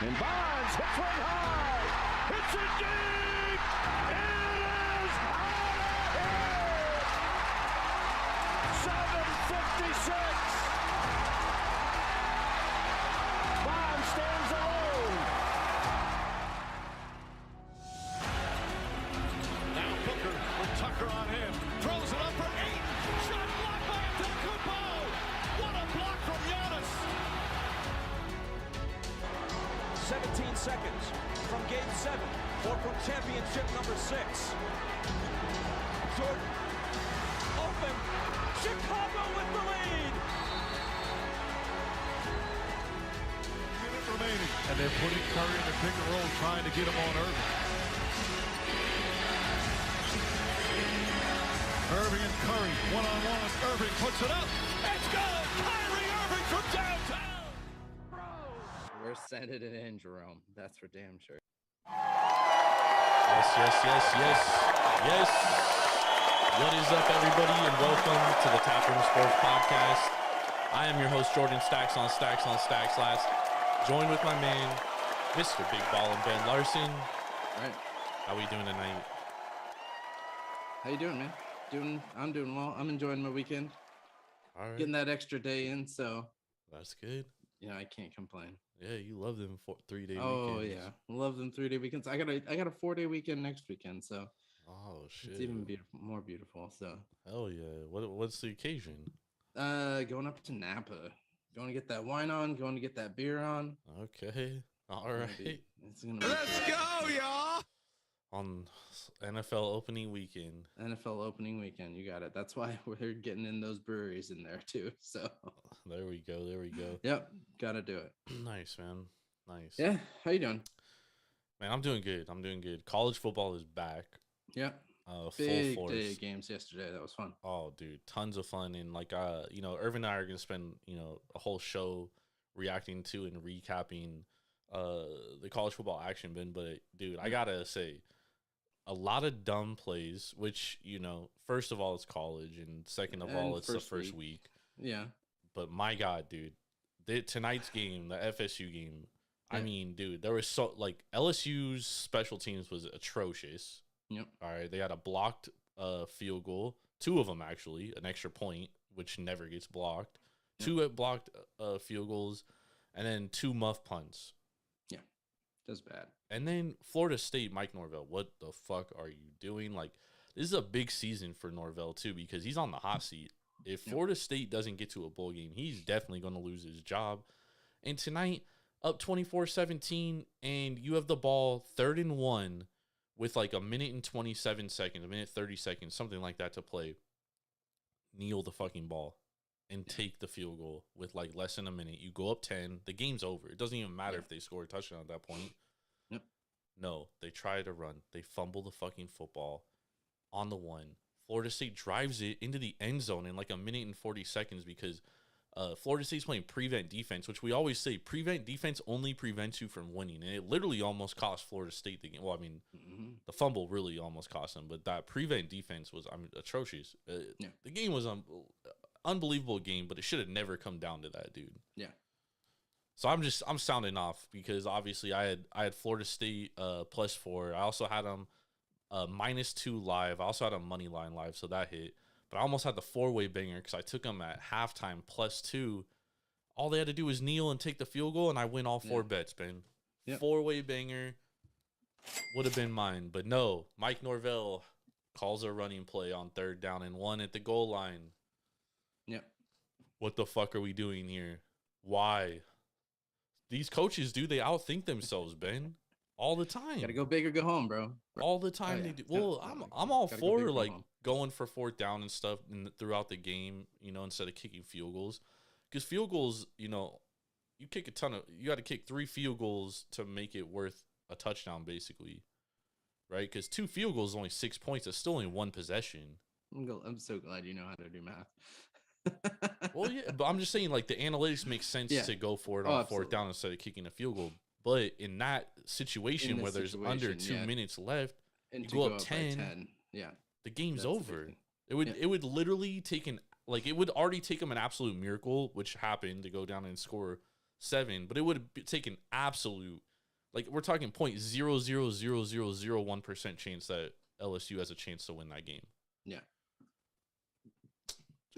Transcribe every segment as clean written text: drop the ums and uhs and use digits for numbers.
And Bonds hits one high. Hits it deep. It is out of here. 7:56. Bonds stands alone. Now Booker with Tucker on him. Throws it up for 8. Shot blocked by Alcantara. What a block from Giannis. 17 seconds from Game 7 or from championship number 6. Jordan, open, Chicago with the lead. Minute remaining. And they're putting Curry in the pick and roll, trying to get him on Irving. Irving and Curry, one-on-one. Irving puts it up. It's good. Kyrie Irving from downtown. We're sending it in, Jerome. That's for damn sure. Yes. What is up, everybody, and welcome to the Taproom Sports Podcast. I am your host, Jordan Stacks on Stacks Last. Joined with my man, Mr. Big Ball and Ben Larson. All right. How we doing tonight? How you doing, man? I'm doing well. I'm enjoying my weekend. All right. Getting that extra day in, so That's good. I can't complain. Yeah, you love them 3-day weekends. Oh yeah, love them 3-day weekends. I got a 4-day weekend next weekend, so Oh shit. it's even more beautiful. So Hell yeah. What's the occasion? going up to Napa, going to get that wine on, going to get that beer on. Okay. All right. It's gonna be Let's go, y'all. On NFL opening weekend. NFL opening weekend. You got it. That's why we're getting in those breweries in there too. So There we go. yep, gotta do it. Nice, man. Nice. Yeah, how you doing? Man, I'm doing good. College football is back. Yeah, Full big force. day of games yesterday. That was fun. Oh, dude, tons of fun. And Irvin and I are gonna spend, a whole show reacting to and recapping the college football action bin. But dude, I gotta say, a lot of dumb plays, which, first of all, it's college, and second of all, it's the first week. Yeah. But my God, dude, tonight's game, the FSU game, Yeah. I mean, dude, there was LSU's special teams was atrocious. Yep. All right, they had a blocked field goal, 2 of them actually, an extra point, which never gets blocked. Yep. 2 blocked field goals, and then 2 muff punts. Yeah, that's bad. And then Florida State, Mike Norvell, what the fuck are you doing? Like, this is a big season for Norvell too, because he's on the hot seat. If Florida State doesn't get to a bowl game, he's definitely going to lose his job. And tonight, up 24-17, and you have the ball 3rd and 1 with like a minute and 27 seconds, a minute 30 seconds, something like that to play. Kneel the fucking ball and take the field goal with like less than a minute. You go up 10, the game's over. It doesn't even matter if they score a touchdown at that point. Yep. No, they try to run. They fumble the fucking football on the 1. Florida State drives it into the end zone in like a minute and 40 seconds because Florida State's playing prevent defense, which we always say prevent defense only prevents you from winning. And it literally almost cost Florida State the game. Well, I mean, the fumble really almost cost them, but that prevent defense was atrocious. The game was an unbelievable game, but it should have never come down to that, dude. Yeah. So I'm sounding off because obviously I had Florida State +4. I also had them -2 live. I also had a money line live, so that hit. But I almost had the 4-way banger because I took them at halftime +2. All they had to do was kneel and take the field goal, and I win all 4 bets, man. Yep. 4-way banger would have been mine, but no. Mike Norvell calls a running play on 3rd down and 1 at the goal line. Yep. What the fuck are we doing here? Why? These coaches, they outthink themselves, Ben. All the time. Gotta go big or go home, bro. All the time they do. Well, I'm all for going for 4th down and stuff throughout the game, instead of kicking field goals. Because field goals, you kick you got to kick 3 field goals to make it worth a touchdown, basically. Right? Because 2 field goals is only 6 points. It's still only 1 possession. I'm so glad you know how to do math. Well, yeah, but I'm just saying, like, the analytics make sense to go for it on 4th down instead of kicking a field goal. But in that situation where there's under 2 minutes left, and you go up 10, the game's over. It would literally take it would already take them an absolute miracle, which happened to go down and score 7, but it would take an absolute Like, we're talking 0.0000001% chance that LSU has a chance to win that game. Yeah.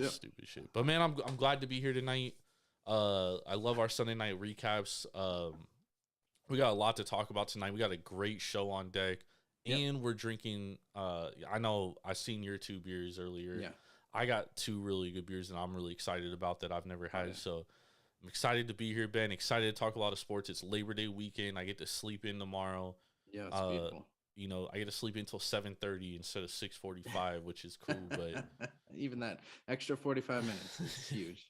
Stupid shit. But man, I'm glad to be here tonight. I love our Sunday night recaps. We got a lot to talk about tonight. We got a great show on deck, and we're drinking. I know I seen your 2 beers earlier. Yeah, I got 2 really good beers, and I'm really excited about that. I've never had, so I'm excited to be here, Ben. Excited to talk a lot of sports. It's Labor Day weekend. I get to sleep in tomorrow. Yeah, it's beautiful. You know, I get to sleep until 7:30 instead of 6:45, which is cool. But even that extra 45 minutes is huge.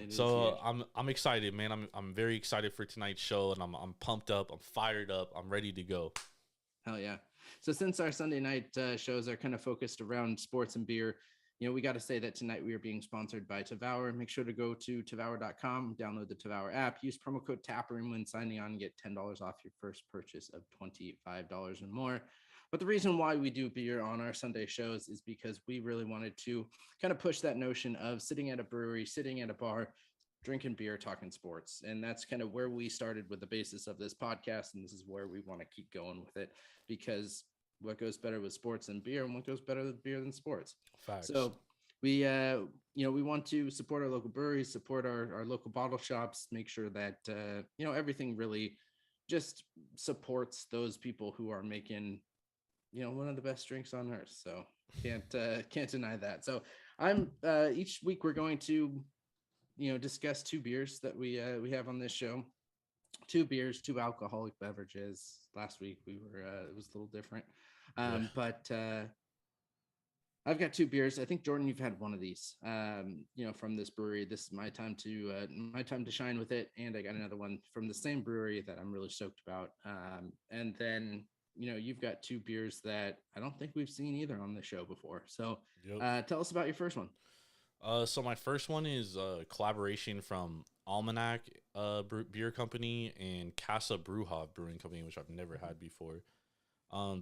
So huge. I'm excited, man. I'm very excited for tonight's show, and I'm pumped up. I'm fired up. I'm ready to go. Hell yeah! So since our Sunday night shows are kind of focused around sports and beer, you know, we got to say that tonight we are being sponsored by Tavour. Make sure to go to Tavour.com, download the Tavour app, use promo code Taproom when signing on, and get $10 off your first purchase of $25 or more. But the reason why we do beer on our Sunday shows is because we really wanted to kind of push that notion of sitting at a brewery, sitting at a bar, drinking beer, talking sports. And that's kind of where we started with the basis of this podcast. And this is where we want to keep going with it, because what goes better with sports than beer, and what goes better with beer than sports. Facts. So we, we want to support our local breweries, support our local bottle shops, make sure that, everything really just supports those people who are making, one of the best drinks on earth. So can't deny that. So each week we're going to, discuss 2 beers that we have on this show. 2 beers, 2 alcoholic beverages. Last week it was a little different. But I've got 2 beers. I think, Jordan, you've had one of these, from this brewery. This is my time to shine with it. And I got another one from the same brewery that I'm really stoked about. And then, you've got 2 beers that I don't think we've seen either on the show before. So tell us about your first one. So my first one is a collaboration from Almanac Beer Company and Casa Bruja Brewing Company, which I've never had before.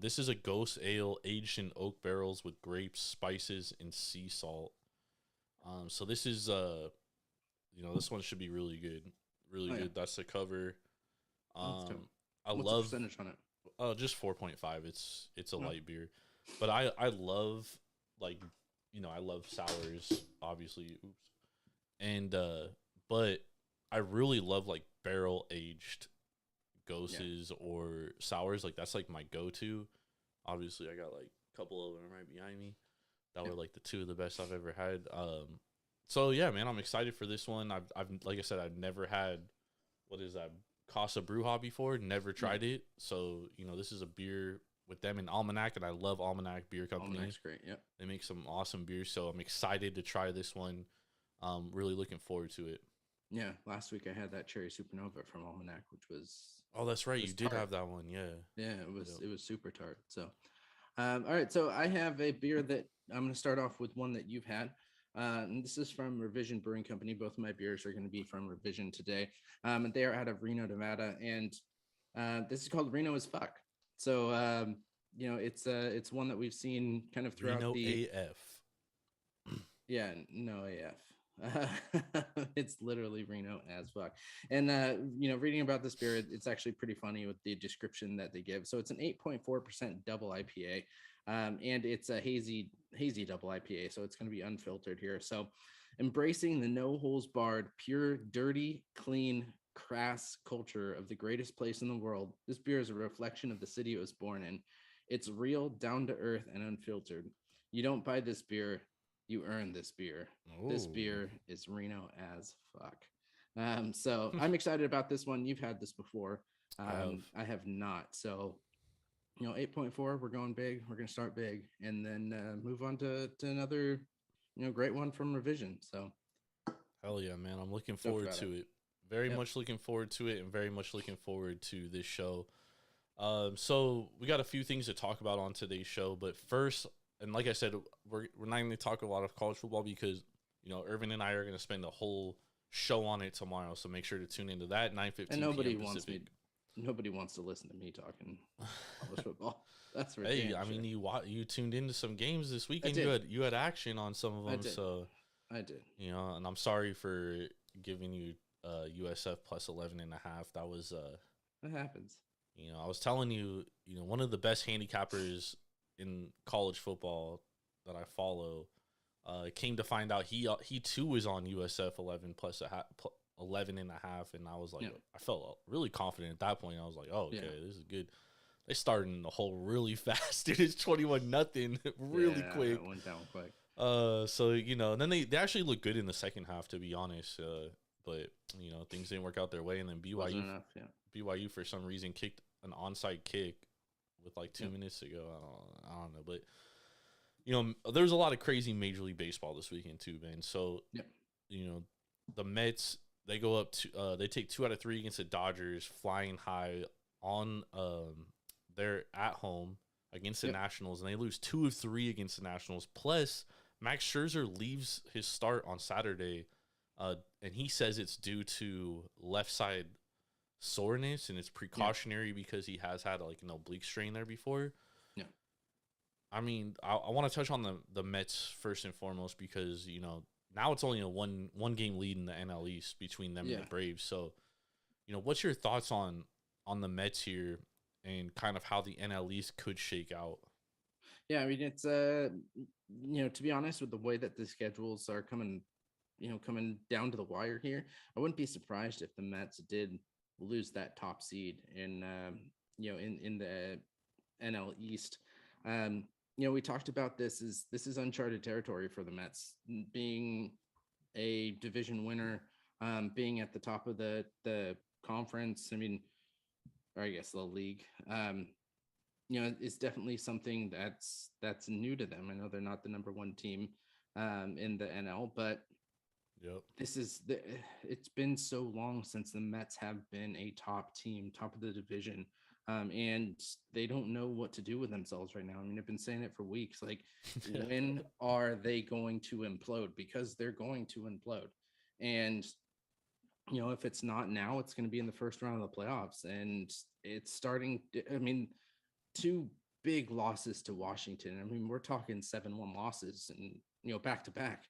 This is a ghost ale aged in oak barrels with grapes, spices, and sea salt. So this is this one should be really good, really good. That's the cover. What's I the love percentage on it. Just 4.5. It's a light beer, but I love I love sours, obviously. And but I really love barrel aged ghosts or sours. That's my go-to. Obviously I got a couple of them right behind me that were the 2 of the best I've ever had. So yeah, man, I'm excited for this one. I've like I said, I've never had, what is that, Casa Bruja before, never tried it. So this is a beer with them in Almanac, and I love Almanac Beer Company. Almanac's great. Yeah, they make some awesome beers, so I'm excited to try this one. Really looking forward to it. Yeah, last week I had that Cherry Supernova from Almanac, which was that's right, you did have that one. Yeah, it was super tart. So all right, so I have a beer that I'm going to start off with, one that you've had. And this is from Revision Brewing Company. Both of my beers are going to be from Revision today. And they are out of Reno, Nevada, and this is called Reno as Fuck. So it's one that we've seen kind of throughout Reno the AF. Yeah, no AF. It's literally Reno as fuck. And reading about this beer, it's actually pretty funny with the description that they give. So it's an 8.4% double IPA, and it's a hazy double IPA, so it's going to be unfiltered here. So embracing the no holds barred, pure, dirty, clean, crass culture of the greatest place in the world, this beer is a reflection of the city it was born in. It's real, down to earth, and unfiltered. You don't buy this beer, you earn this beer. Ooh. This beer is Reno as fuck. So I'm excited about this one. You've had this before. I have not. So 8.4, we're going big. We're going to start big, and then move on to another great one from Revision. So hell yeah, man, I'm looking forward to it. Very much looking forward to it, and very much looking forward to this show. So we got a few things to talk about on today's show, but first, and like I said, we're not going to talk a lot of college football because Irvin and I are going to spend a whole show on it tomorrow. So make sure to tune into that 9:15. And nobody wants to listen to me talking college football. That's right. Hey, I mean, you tuned into some games this weekend. You had action on some of them. I did. And I'm sorry for giving you USF plus 11.5. It happens. I was telling you, one of the best handicappers in college football that I follow, came to find out he too was on USF 11 plus 11 and a half, and I was like, I felt really confident at that point. I was like, oh, okay, this is good. They started in the hole really fast. It is 21-0 really quick. It went down quick. So then they actually looked good in the second half, to be honest. But things didn't work out their way, and then BYU for some reason kicked an onside kick with like 2 minutes to go. I don't know, but there's a lot of crazy Major League Baseball this weekend too, man. So the Mets, they go up to they take 2 out of 3 against the Dodgers, flying high on they're at home against the Nationals, and they lose 2 of 3 against the Nationals. Plus, Max Scherzer leaves his start on Saturday, and he says it's due to left side soreness, and it's precautionary because he has had like an oblique strain there before. Yeah. I mean, I want to touch on the Mets first and foremost because, now it's only a one game lead in the NL East between them and the Braves. So, what's your thoughts on the Mets here and kind of how the NL East could shake out? Yeah, I mean, it's to be honest, with the way that the schedules are coming down to the wire here, I wouldn't be surprised if the Mets did lose that top seed in the NL East. We talked about this is uncharted territory for the Mets, being a division winner, being at the top of the conference. I mean, or I guess the league. It's definitely something that's new to them. I know they're not the number 1 team in the NL, but it's been so long since the Mets have been a top team, top of the division. And they don't know what to do with themselves right now. I mean, I've been saying it for weeks. Like, when are they going to implode? Because they're going to implode. And, if it's not now, it's going to be in the first round of the playoffs. And it's starting. I mean, 2 big losses to Washington. I mean, we're talking 7-1 losses and, back to back.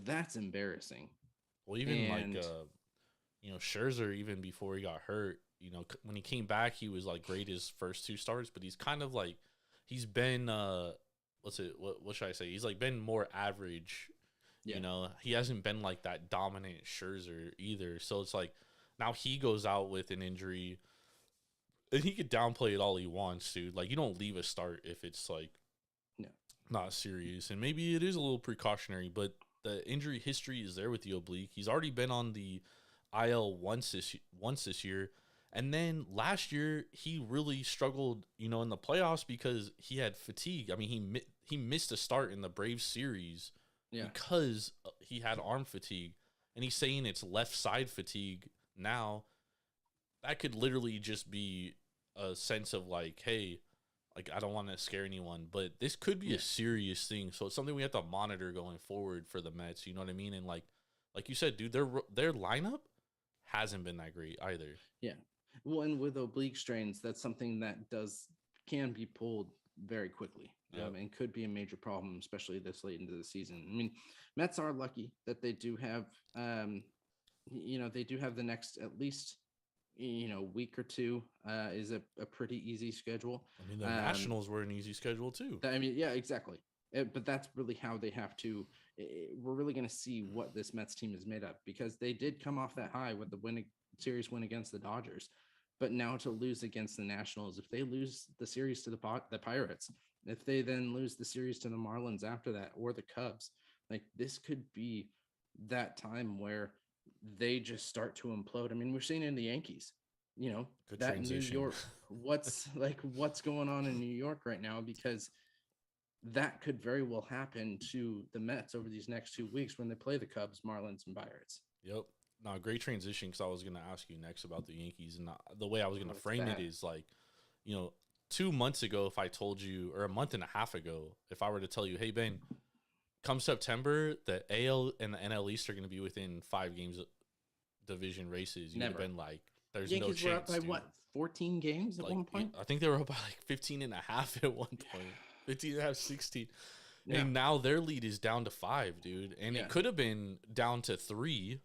That's embarrassing. Well, even Scherzer, even before he got hurt, when he came back, he was like great his first 2 starts, but he's kind of like, he's been, what should I say? He's like been more average, he hasn't been like that dominant Scherzer either. So it's like, now he goes out with an injury and he could downplay it all he wants, dude. Like, you don't leave a start if it's like not serious. And maybe it is a little precautionary, but the injury history is there with the oblique. He's already been on the IL once this year. And then last year, he really struggled, in the playoffs because he had fatigue. I mean, he missed a start in the Braves series because he had arm fatigue. And he's saying it's left side fatigue now. That could literally just be a sense of like, hey, like, I don't want to scare anyone, but this could be a serious thing. So it's something we have to monitor going forward for the Mets. You know what I mean? And like you said, dude, their lineup hasn't been that great either. Yeah. Well, and with oblique strains, that's something that can be pulled very quickly, and could be a major problem, especially this late into the season. I mean, Mets are lucky that they do have, they do have the next at least, week or 2 is a pretty easy schedule. I mean, the Nationals were an easy schedule too. I mean, yeah, exactly. But that's really how they have to. We're really going to see what this Mets team is made of, because they did come off that high with the series win against the Dodgers. But now to lose against the Nationals, if they lose the series to the Pirates, if they then lose the series to the Marlins after that, or the Cubs, like, this could be that time where they just start to implode. I mean, we're seeing it in the Yankees, Good that transition. New York, what's going on in New York right now, because that could very well happen to the Mets over these next 2 weeks when they play the Cubs, Marlins, and Pirates. Yep. No, great transition, because I was going to ask you next about the Yankees, and the way I was going to frame it is like, 2 months ago, if I told you, or a month and a half ago, if I were to tell you, hey, Ben, come September, the AL and the NL East are going to be within 5 games of division races, you would have been like, there's Yankees no chance. Were up by dude. what, 14 games at one point? I think they were up by like 15 and a half at one point. 15 and a half, 16. Yeah. And now their lead is down to 5, dude. And it could have been down to 3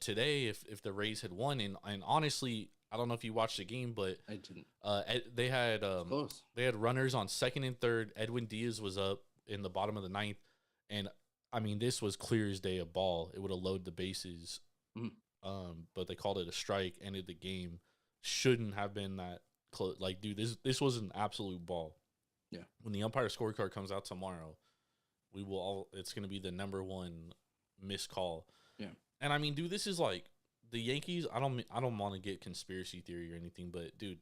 today if the Rays had won. And honestly, I don't know if you watched the game, but I didn't. they had Close. they had runners on second and third. Edwin Diaz was up in the bottom of the ninth, and I mean this was clear as day a ball. It would have loaded the bases, but they called it a strike. Ended the game. Shouldn't have been that close. Like, dude, this was an absolute ball. Yeah. When the umpire scorecard comes out tomorrow, we will all. It's going to be the number one missed call. Yeah. And I mean, dude, this is like the Yankees. I don't want to get conspiracy theory or anything, but dude,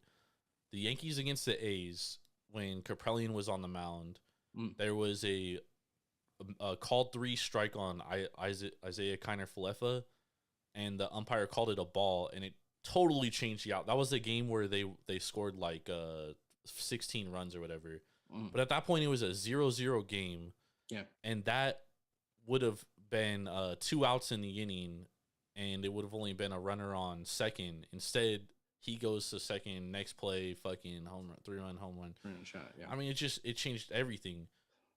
the Yankees against the A's when Kaprelian was on the mound, there was a called 3 strike on Isaiah Kiner-Falefa, and the umpire called it a ball, and it totally changed the out. That was the game where they scored like 16 runs or whatever. But at that point, it was a 0-0 game. Yeah. And that would have been 2 outs in the inning, and it would have only been a runner on second. Instead, he goes to second, next play, fucking home run, 3-run home run. 3-run shot, yeah. I mean, it changed everything.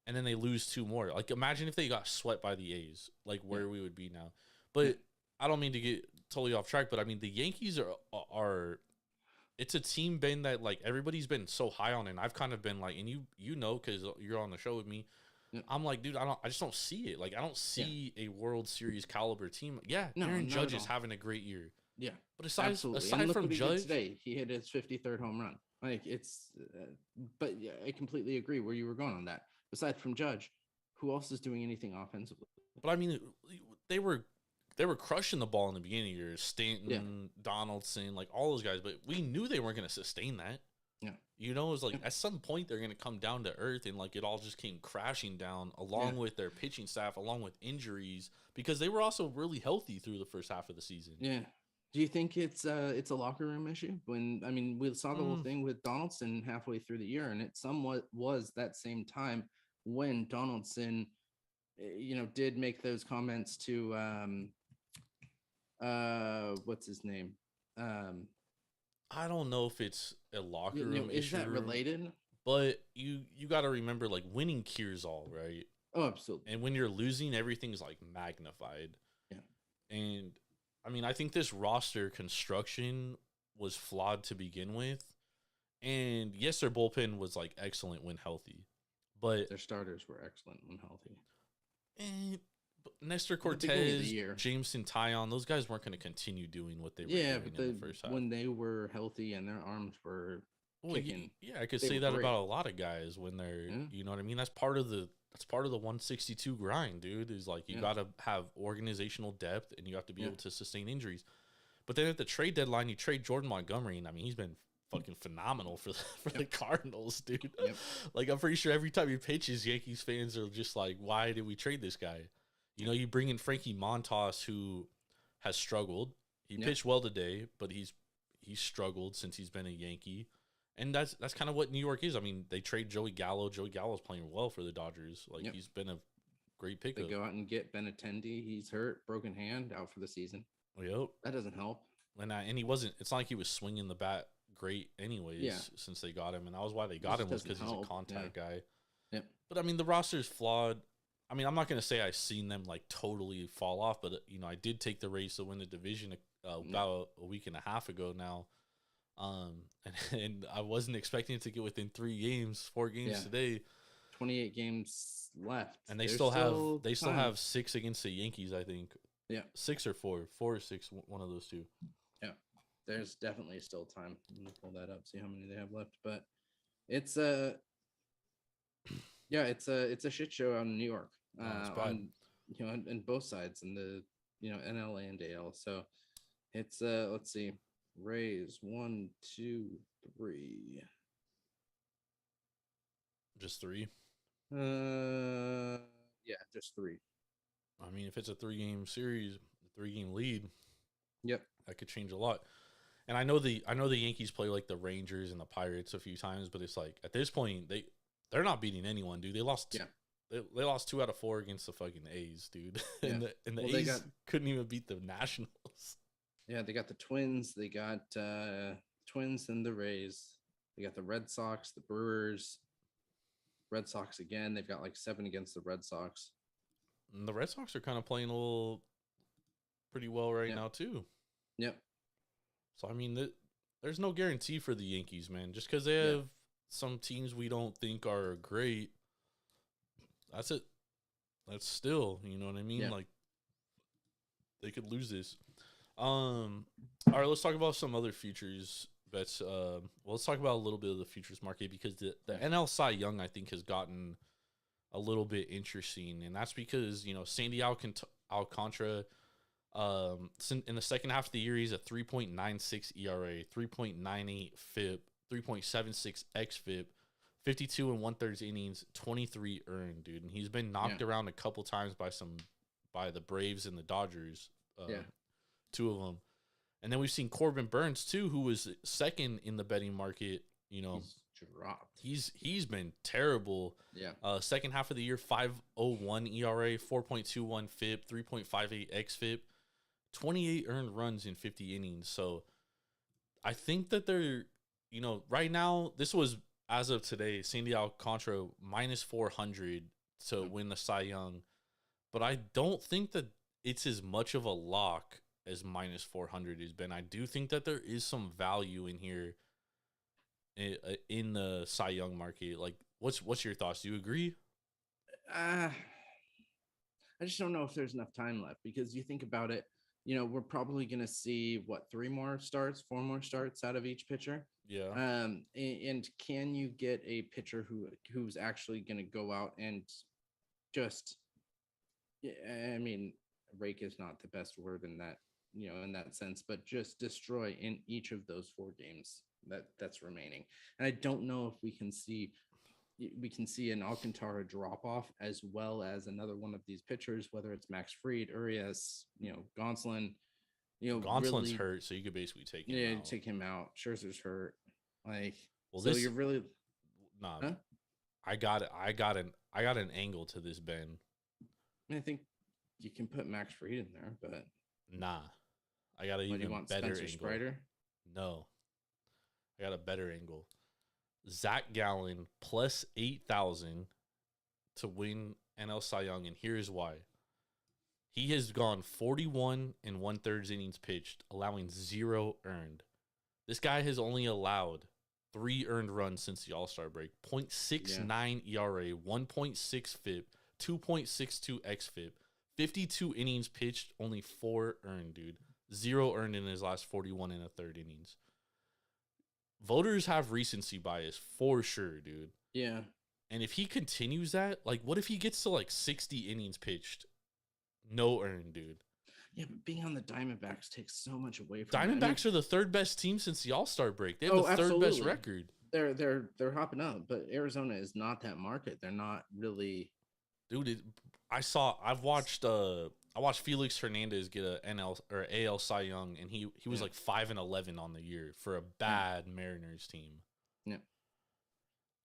And then they lose 2 more. Like, imagine if they got swept by the A's, like where we would be now. But I don't mean to get totally off track, but I mean, the Yankees are it's a team, Ben, that like everybody's been so high on, and I've kind of been like, and you know, because you're on the show with me. Yeah. I'm like, dude, I just don't see it. Like, I don't see a World Series caliber team. Yeah, Aaron Judge is having a great year. Yeah, but aside and look from what he Judge, did today, he hit his 53rd home run. Like, it's, but yeah, I completely agree where you were going on that. Aside from Judge, who else is doing anything offensively? But I mean, they were crushing the ball in the beginning of the year. Stanton, Donaldson, like all those guys, but we knew they weren't going to sustain that. Yeah. You know, it was like at some point they're going to come down to earth, and like it all just came crashing down along with their pitching staff, along with injuries, because they were also really healthy through the first half of the season. Yeah. Do you think it's a locker room issue? When, I mean, we saw the whole thing with Donaldson halfway through the year, and it somewhat was that same time when Donaldson, you know, did make those comments to, what's his name? I don't know if it's a locker room issue. Is that related? But you got to remember, like, winning cures all, right? Oh, absolutely. And when you're losing, everything's like magnified. Yeah. And I mean, I think this roster construction was flawed to begin with. And yes, their bullpen was like excellent when healthy, but their starters were excellent when healthy. And Nestor Cortez, Jameson Taillon, those guys weren't going to continue doing what they were doing in the first half. When they were healthy and their arms were kicking. Yeah, I could say that about a lot of guys when they're, you know what I mean? That's part of the 162 grind, dude. Is like you got to have organizational depth, and you have to be able to sustain injuries. But then at the trade deadline, you trade Jordan Montgomery, and I mean, he's been fucking phenomenal for the Cardinals, dude. Yep. Like, I'm pretty sure every time he pitches, Yankees fans are just like, why did we trade this guy? You know, you bring in Frankie Montas, who has struggled. He pitched well today, but he's struggled since he's been a Yankee. And that's kind of what New York is. I mean, they trade Joey Gallo. Joey Gallo's playing well for the Dodgers. Like, he's been a great pickup. They go out and get Benintendi. He's hurt, broken hand, out for the season. Yep. That doesn't help. And he wasn't. It's not like he was swinging the bat great anyways since they got him. And that was why they got him, was because he's a contact guy. Yep. But, I mean, the roster's flawed. I mean, I'm not going to say I've seen them, like, totally fall off. But, you know, I did take the Rays to win the division about a week and a half ago now. And I wasn't expecting it to get within 4 games today. 28 games left, and they still have 6 against the Yankees, I think. Yeah, 6 or 4 or 6, one of those two. Yeah, there's definitely still time. I'm gonna pull that up, see how many they have left. But it's it's a shit show out in New York. On, you know, on both sides, in the, you know, NL and AL. So it's let's see. Rays 1, 2, 3. Just 3? Yeah, just 3. I mean, if it's a 3-game series, a 3-game lead, that could change a lot. And I know the Yankees play like the Rangers and the Pirates a few times, but it's like at this point they're not beating anyone, dude. They lost they lost 2 out of 4 against the fucking A's, dude. And the A's couldn't even beat the Nationals. Yeah, they got the Twins. They got Twins and the Rays. They got the Red Sox, the Brewers, Red Sox again. They've got like 7 against the Red Sox. And the Red Sox are kind of playing a little pretty well right now too. Yep. So I mean, there's no guarantee for the Yankees, man. Just because they have some teams we don't think are great, that's it. That's still, you know what I mean? Yeah. Like, they could lose this. All right, let's talk about some other futures bets. Well, let's talk about a little bit of the futures market because the NL Cy Young, I think, has gotten a little bit interesting, and that's because, you know, Sandy Alcantara, in the second half of the year, he's a 3.96 ERA, 3.98 FIP, 3.76 xFIP, 52 and 1/3 innings, 23 earned, dude. And he's been knocked around a couple times by the Braves and the Dodgers, two of them. And then we've seen Corbin Burnes too, who was second in the betting market. You know, he's dropped. He's been terrible. Yeah. Second half of the year, 5.01 ERA, 4.21 FIP, 3.58 xFIP, 28 earned runs in 50 innings. So I think that they're, you know, right now, this was as of today, Sandy Alcantara minus 400 to win the Cy Young. But I don't think that it's as much of a lock as minus 400 has been. I do think that there is some value in here in the Cy Young market. Like, what's your thoughts? Do you agree? I just don't know if there's enough time left, because you think about it, you know, we're probably going to see 4 more starts out of each pitcher. Yeah. And can you get a pitcher who's actually going to go out and just, I mean, rake is not the best word in that, you know, in that sense, but just destroy in each of those 4 games that's remaining. And I don't know if we can see an Alcantara drop off, as well as another one of these pitchers, whether it's Max Fried, Urias, you know, Gonsolin. You know, Gonsolin's really, hurt, so you could basically take him out. Take him out. Scherzer's hurt. Like, well, so you're really Huh? I got an angle to this, Ben. I think you can put Max Fried in there, but nah, I got an even better Spencer angle. Strider? No, I got a better angle. Zach Gallen plus 8,000 to win NL Cy Young, and here's why. He has gone 41 and 1/3 innings pitched, allowing 0 earned. This guy has only allowed 3 earned runs since the All-Star break. 0.69 ERA, 1.6 FIP, 2.62 xFIP, 52 innings pitched, only 4 earned, dude. 0 earned in his last 41 and 1/3 innings. Voters have recency bias for sure, dude. Yeah. And if he continues that, like, what if he gets to like 60 innings pitched, no earned, dude? Yeah, but being on the Diamondbacks takes so much away from Diamondbacks are the 3rd best team since the All-Star break. They have the 3rd best record. They're hopping up, but Arizona is not that market. They're not really. Dude, I watched Felix Hernandez get a NL or AL Cy Young, and he was like 5-11 on the year for a bad Mariners team. Yeah.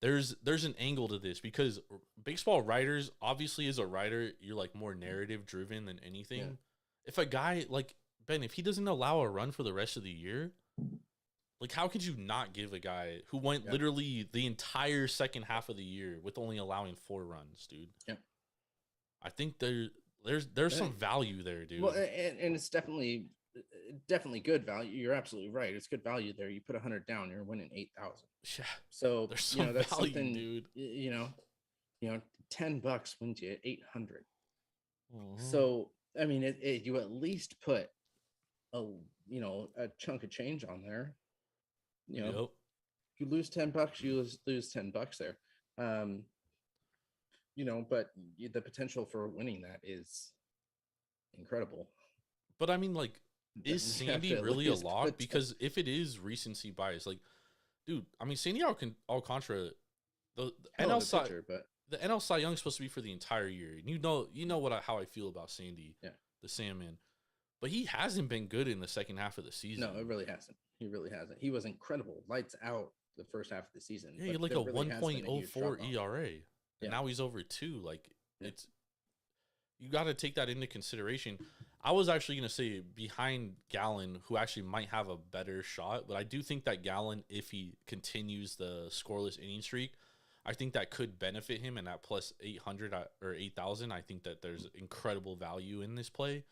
There's an angle to this, because baseball writers, obviously, as a writer, you're like more narrative driven than anything. Yeah. If a guy like Ben, if he doesn't allow a run for the rest of the year, like, how could you not give a guy who went literally the entire second half of the year with only allowing 4 runs, dude? Yeah. I think there's some value there, dude. Well, and it's definitely good value. You're absolutely right. It's good value there. You put 100 down, you're winning 8,000. Yeah. So there's some that's value, something, dude. You know, $10 wins you 800. Mm-hmm. So I mean, you at least put a chunk of change on there. You know, you lose $10, you lose $10 there. You know, but the potential for winning that is incredible. But I mean, like, is Sandy really a lock? Because if it is recency bias, like, dude, I mean, Sandy Alcantara, the NL Cy, the NL Cy Young is supposed to be for the entire year. And you know how I feel about Sandy, the Sandman. But he hasn't been good in the second half of the season. No, it really hasn't. He really hasn't. He was incredible, lights out the first half of the season. Yeah, he had like a 1.04 ERA. And now he's over 2. Like, it's, you got to take that into consideration. I was actually going to say behind Gallen, who actually might have a better shot, but I do think that Gallen, if he continues the scoreless inning streak, I think that could benefit him. And at plus 800 or 8,000, I think that there's incredible value in this play.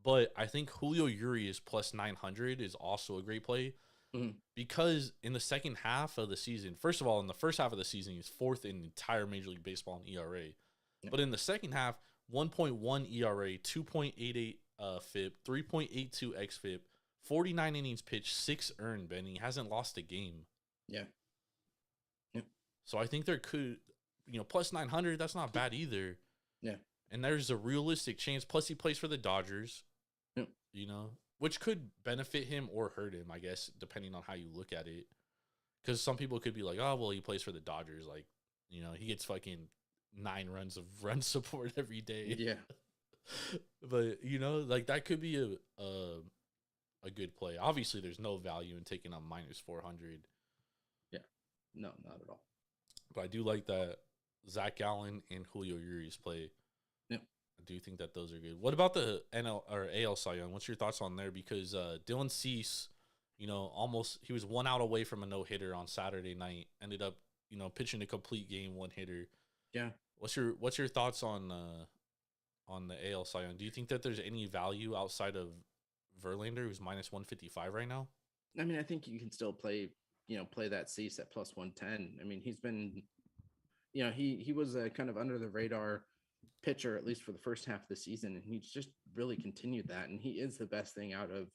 But I think Julio Urias plus 900 is also a great play. because in the second half of the season, first of all, in the first half of the season, he's fourth in entire Major League Baseball in ERA. Yeah. But in the second half, 1.1 ERA, 2.88 FIP, 3.82 xFIP, 49 innings pitched, 6 earned, Ben. He hasn't lost a game. Yeah. So I think there could, plus 900, that's not bad either. Yeah. And there's a realistic chance. Plus, he plays for the Dodgers, which could benefit him or hurt him, I guess, depending on how you look at it. Because some people could be like, oh, well, he plays for the Dodgers. Like, he gets fucking 9 runs of run support every day. Yeah. But, that could be a good play. Obviously, there's no value in taking on minus 400. Yeah. No, not at all. But I do like that Zach Gallen and Julio Urias play. Yep. I do think that those are good. What about the NL or AL Cy Young? What's your thoughts on there? Because Dylan Cease, he was 1 out away from a no-hitter on Saturday night. Ended up, pitching a complete game, 1-hitter. Yeah. What's your thoughts on the AL Cy Young? Do you think that there's any value outside of Verlander, who's minus 155 right now? I mean, I think you can still play that Cease at plus 110. I mean, he's been, he was a kind of under the radar pitcher, at least for the first half of the season. And he's just really continued that. And he is the best thing out of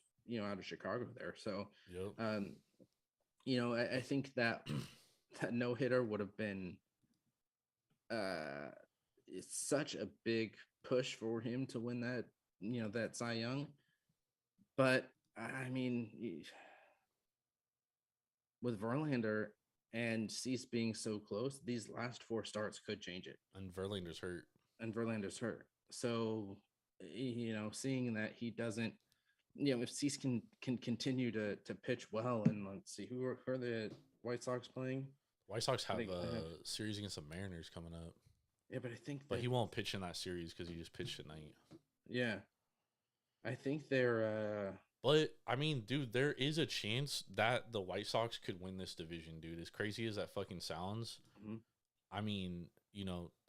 Chicago there. So, yep. I think that no hitter would have been it's such a big push for him to win that, that Cy Young. But I mean, with Verlander and Cease being so close, these last 4 starts could change it. And Verlander's hurt. So, seeing that he doesn't, if Cease can continue to pitch well, and let's see, who are the White Sox playing? White Sox have a series against the Mariners coming up. Yeah, but I think... But he won't pitch in that series because he just pitched tonight. Yeah. I think they're... But, I mean, dude, there is a chance that the White Sox could win this division, dude. As crazy as that fucking sounds. Mm-hmm. I mean,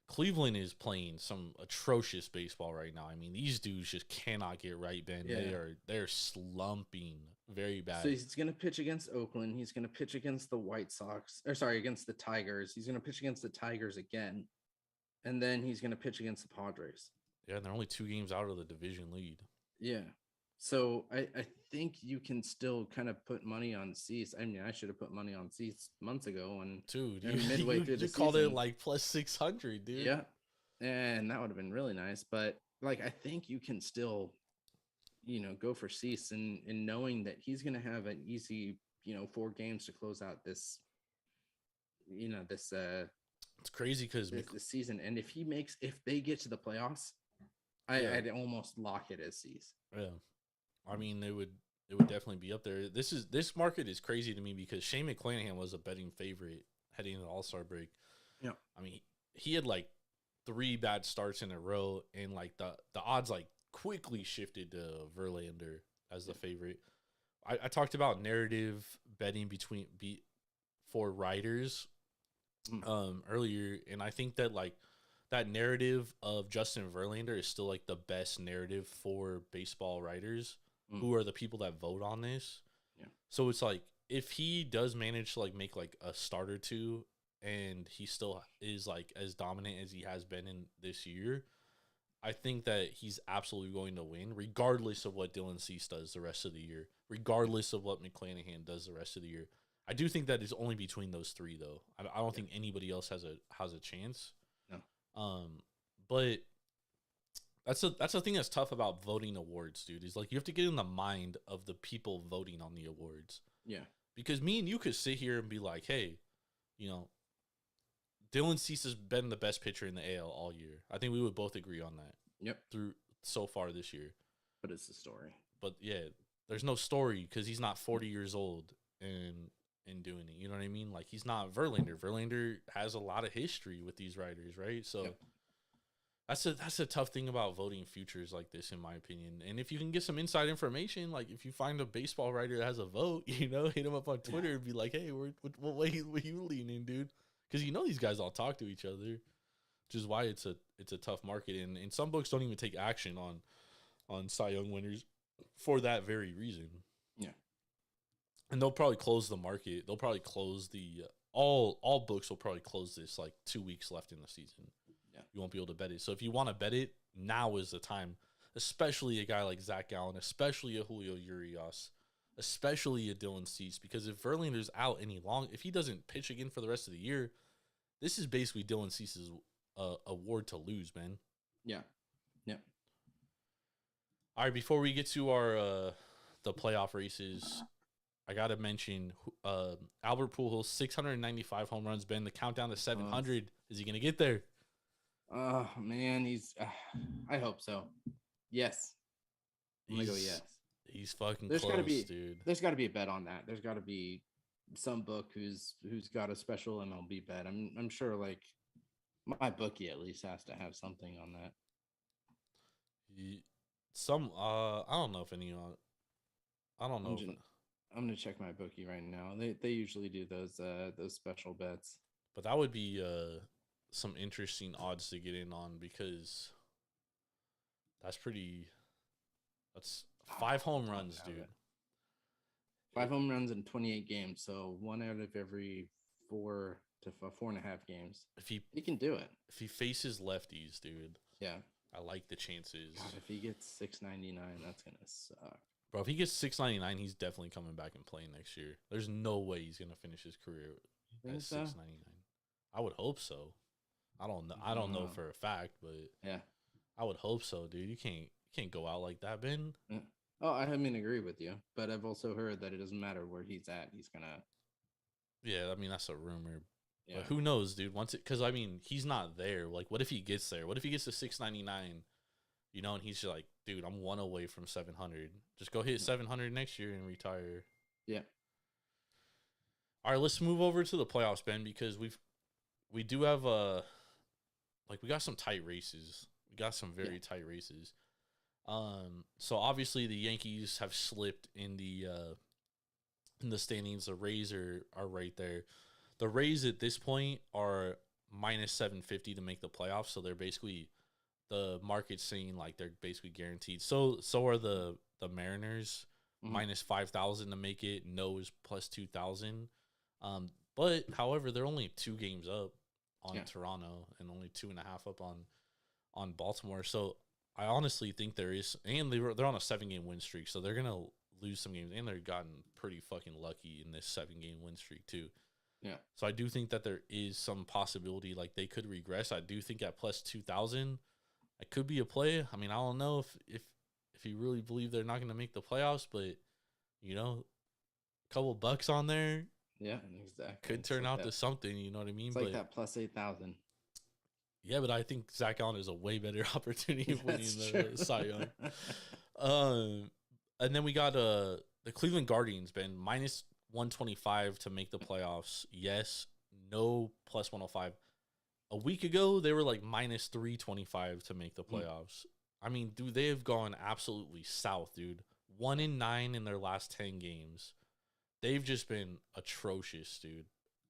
Cleveland is playing some atrocious baseball right now. I mean, these dudes just cannot get right, Ben. Yeah. They're slumping very bad. So he's going to pitch against Oakland. He's going to pitch against the White Sox. Against the Tigers. He's going to pitch against the Tigers again. And then he's going to pitch against the Padres. Yeah, and they're only 2 games out of the division lead. Yeah. So I think you can still kind of put money on Cease. I mean, I should have put money on Cease months ago. And dude, midway through the season, called it like plus 600, dude. Yeah, and that would have been really nice. But I think you can still, go for Cease and knowing that he's going to have an easy, 4 games to close out this, it's crazy because this season. And if they get to the playoffs, I'd almost lock it as Cease. Yeah. I mean, it would definitely be up there. This market is crazy to me because Shane McClanahan was a betting favorite heading into the All-Star break. Yeah. I mean, he had 3 bad starts in a row, and the odds quickly shifted to Verlander as the favorite. I talked about narrative betting for writers earlier, and I think that that narrative of Justin Verlander is still the best narrative for baseball writers. Who are the people that vote on this? Yeah. So it's if he does manage to make a start or 2, and he still is as dominant as he has been in this year, I think that he's absolutely going to win, regardless of what Dylan Cease does the rest of the year, regardless of what McClanahan does the rest of the year. I do think that it's only between those 3, though. I don't think anybody else has a chance. No. But that's the thing that's tough about voting awards, dude. Is you have to get in the mind of the people voting on the awards. Yeah. Because me and you could sit here and be like, hey, Dylan Cease has been the best pitcher in the AL all year. I think we would both agree on that. Yep. Through so far this year. But it's the story. But yeah, there's no story because he's not 40 years old and doing it. You know what I mean? He's not Verlander. Verlander has a lot of history with these writers, right? So. Yep. That's a tough thing about voting futures like this, in my opinion. And if you can get some inside information, if you find a baseball writer that has a vote, hit him up on Twitter and be like, hey, what way were you leaning, dude? Because these guys all talk to each other, which is why it's a tough market. And some books don't even take action on Cy Young winners for that very reason. Yeah. And they'll probably close the market. They'll probably close the all books will probably close this like 2 weeks left in the season. Yeah. You won't be able to bet it. So if you want to bet it, now is the time. Especially a guy like Zach Gallen, especially a Julio Urias, especially a Dylan Cease, because if Verlander's out if he doesn't pitch again for the rest of the year, this is basically Dylan Cease's award to lose, man. Yeah. Yeah. All right, before we get to our the playoff races, I gotta mention Albert Pujols, 695 home runs. Ben, the countdown to 700. Is he gonna get there? Oh man, I hope so. Yes. I'm gonna go yes. He's fucking There's close, gotta be, dude. There's got to be a bet on that. There's got to be some book who's got a special MLB bet. I'm sure like my bookie at least has to have something on that. I don't know if anyone. I don't know. I'm gonna check my bookie right now. They usually do those special bets. But that would be some interesting odds to get in on, because that's 5 home runs, dude. 5 home runs in 28 games, so 1 out of every 4 to 4.5 games. If he can do it. If he faces lefties, dude. Yeah. I like the chances. God, if he gets 699, that's gonna suck. Bro, if he gets 699, he's definitely coming back and playing next year. There's no way he's gonna finish his career at 699. I would hope so. I don't know for a fact, but yeah, I would hope so, dude. You can't go out like that, Ben. Yeah. Oh, I mean, agree with you, but I've also heard that it doesn't matter where he's at. He's gonna. Yeah, I mean that's a rumor. Yeah. But who knows, dude? Because I mean, he's not there. Like, what if he gets there? What if he gets to 699? You know, and he's just like, dude, I'm 1 away from 700. Just go hit 700 next year and retire. Yeah. All right, let's move over to the playoffs, Ben, because we do have we got some tight races. We got some very tight races. So obviously the Yankees have slipped in the standings. The Rays are right there. The Rays at this point are minus 750 to make the playoffs, so they're basically the market's saying like they're basically guaranteed. So are the Mariners, minus 5,000 to make it. No is plus 2,000. But however, they're only 2 games up on Toronto and only 2.5 up on Baltimore. So I honestly think there is, and they're on a 7-game win streak, so they're gonna lose some games, and they've gotten pretty fucking lucky in this 7-game win streak too. Yeah. So I do think that there is some possibility like they could regress. I do think at plus 2,000, it could be a play. I mean, I don't know if you really believe they're not gonna make the playoffs, but you know, a couple bucks on there, yeah, exactly, could turn out to something. You know what I mean? It's like that plus 8,000. Yeah, but I think Zach Allen is a way better opportunity of winning the Cy Young. And then we got the Cleveland Guardians, Ben, minus 125 to make the playoffs. Yes, no, plus 105. A week ago, they were like minus 325 to make the playoffs. I mean, dude, they have gone absolutely south, dude. 1-9 in their last 10 games. They've just been atrocious, dude.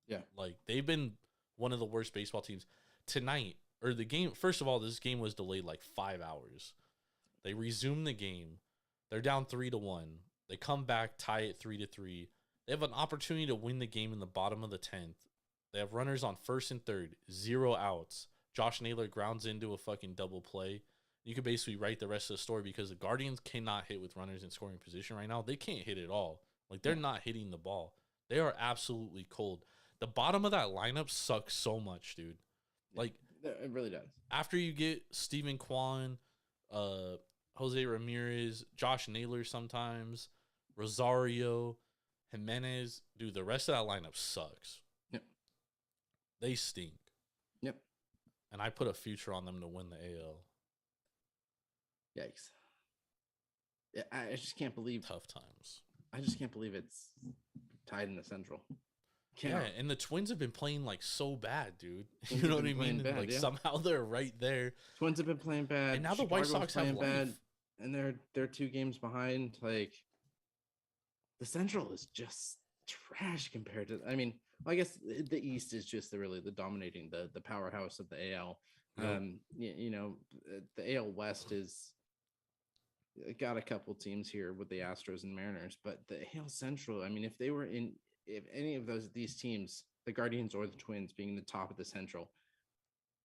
Yeah. Like, they've been one of the worst baseball teams. Tonight, or the game, first of all, this game was delayed like 5 hours. They resumed the game. They're down 3-1. They come back, tie it 3-3. They have an opportunity to win the game in the bottom of the 10th. They have runners on first and third, 0 outs. Josh Naylor grounds into a fucking double play. You could basically write the rest of the story because the Guardians cannot hit with runners in scoring position right now. They can't hit at all. Like, they're not hitting the ball. They are absolutely cold. The bottom of that lineup sucks so much, dude. Like, it really does. After you get Steven Kwan, Jose Ramirez, Josh Naylor sometimes, Rosario, Jimenez, dude, the rest of that lineup sucks. Yep. They stink. Yep. And I put a future on them to win the AL. Yikes. Yeah, I just can't believe. Tough times. I just can't believe it's tied in the Central. Yeah, and the Twins have been playing like so bad, dude. You know what I mean? Bad, like somehow they're right there. Twins have been playing bad. And now the White Sox have bad, and they're 2 games behind. Like, the Central is just trash compared to. I mean, I guess the East is just the dominating the powerhouse of the AL. Yep. You know, the AL West is got a couple teams here with the Astros and Mariners, but the AL Central, I mean, if any of these teams, the Guardians or the Twins being the top of the Central,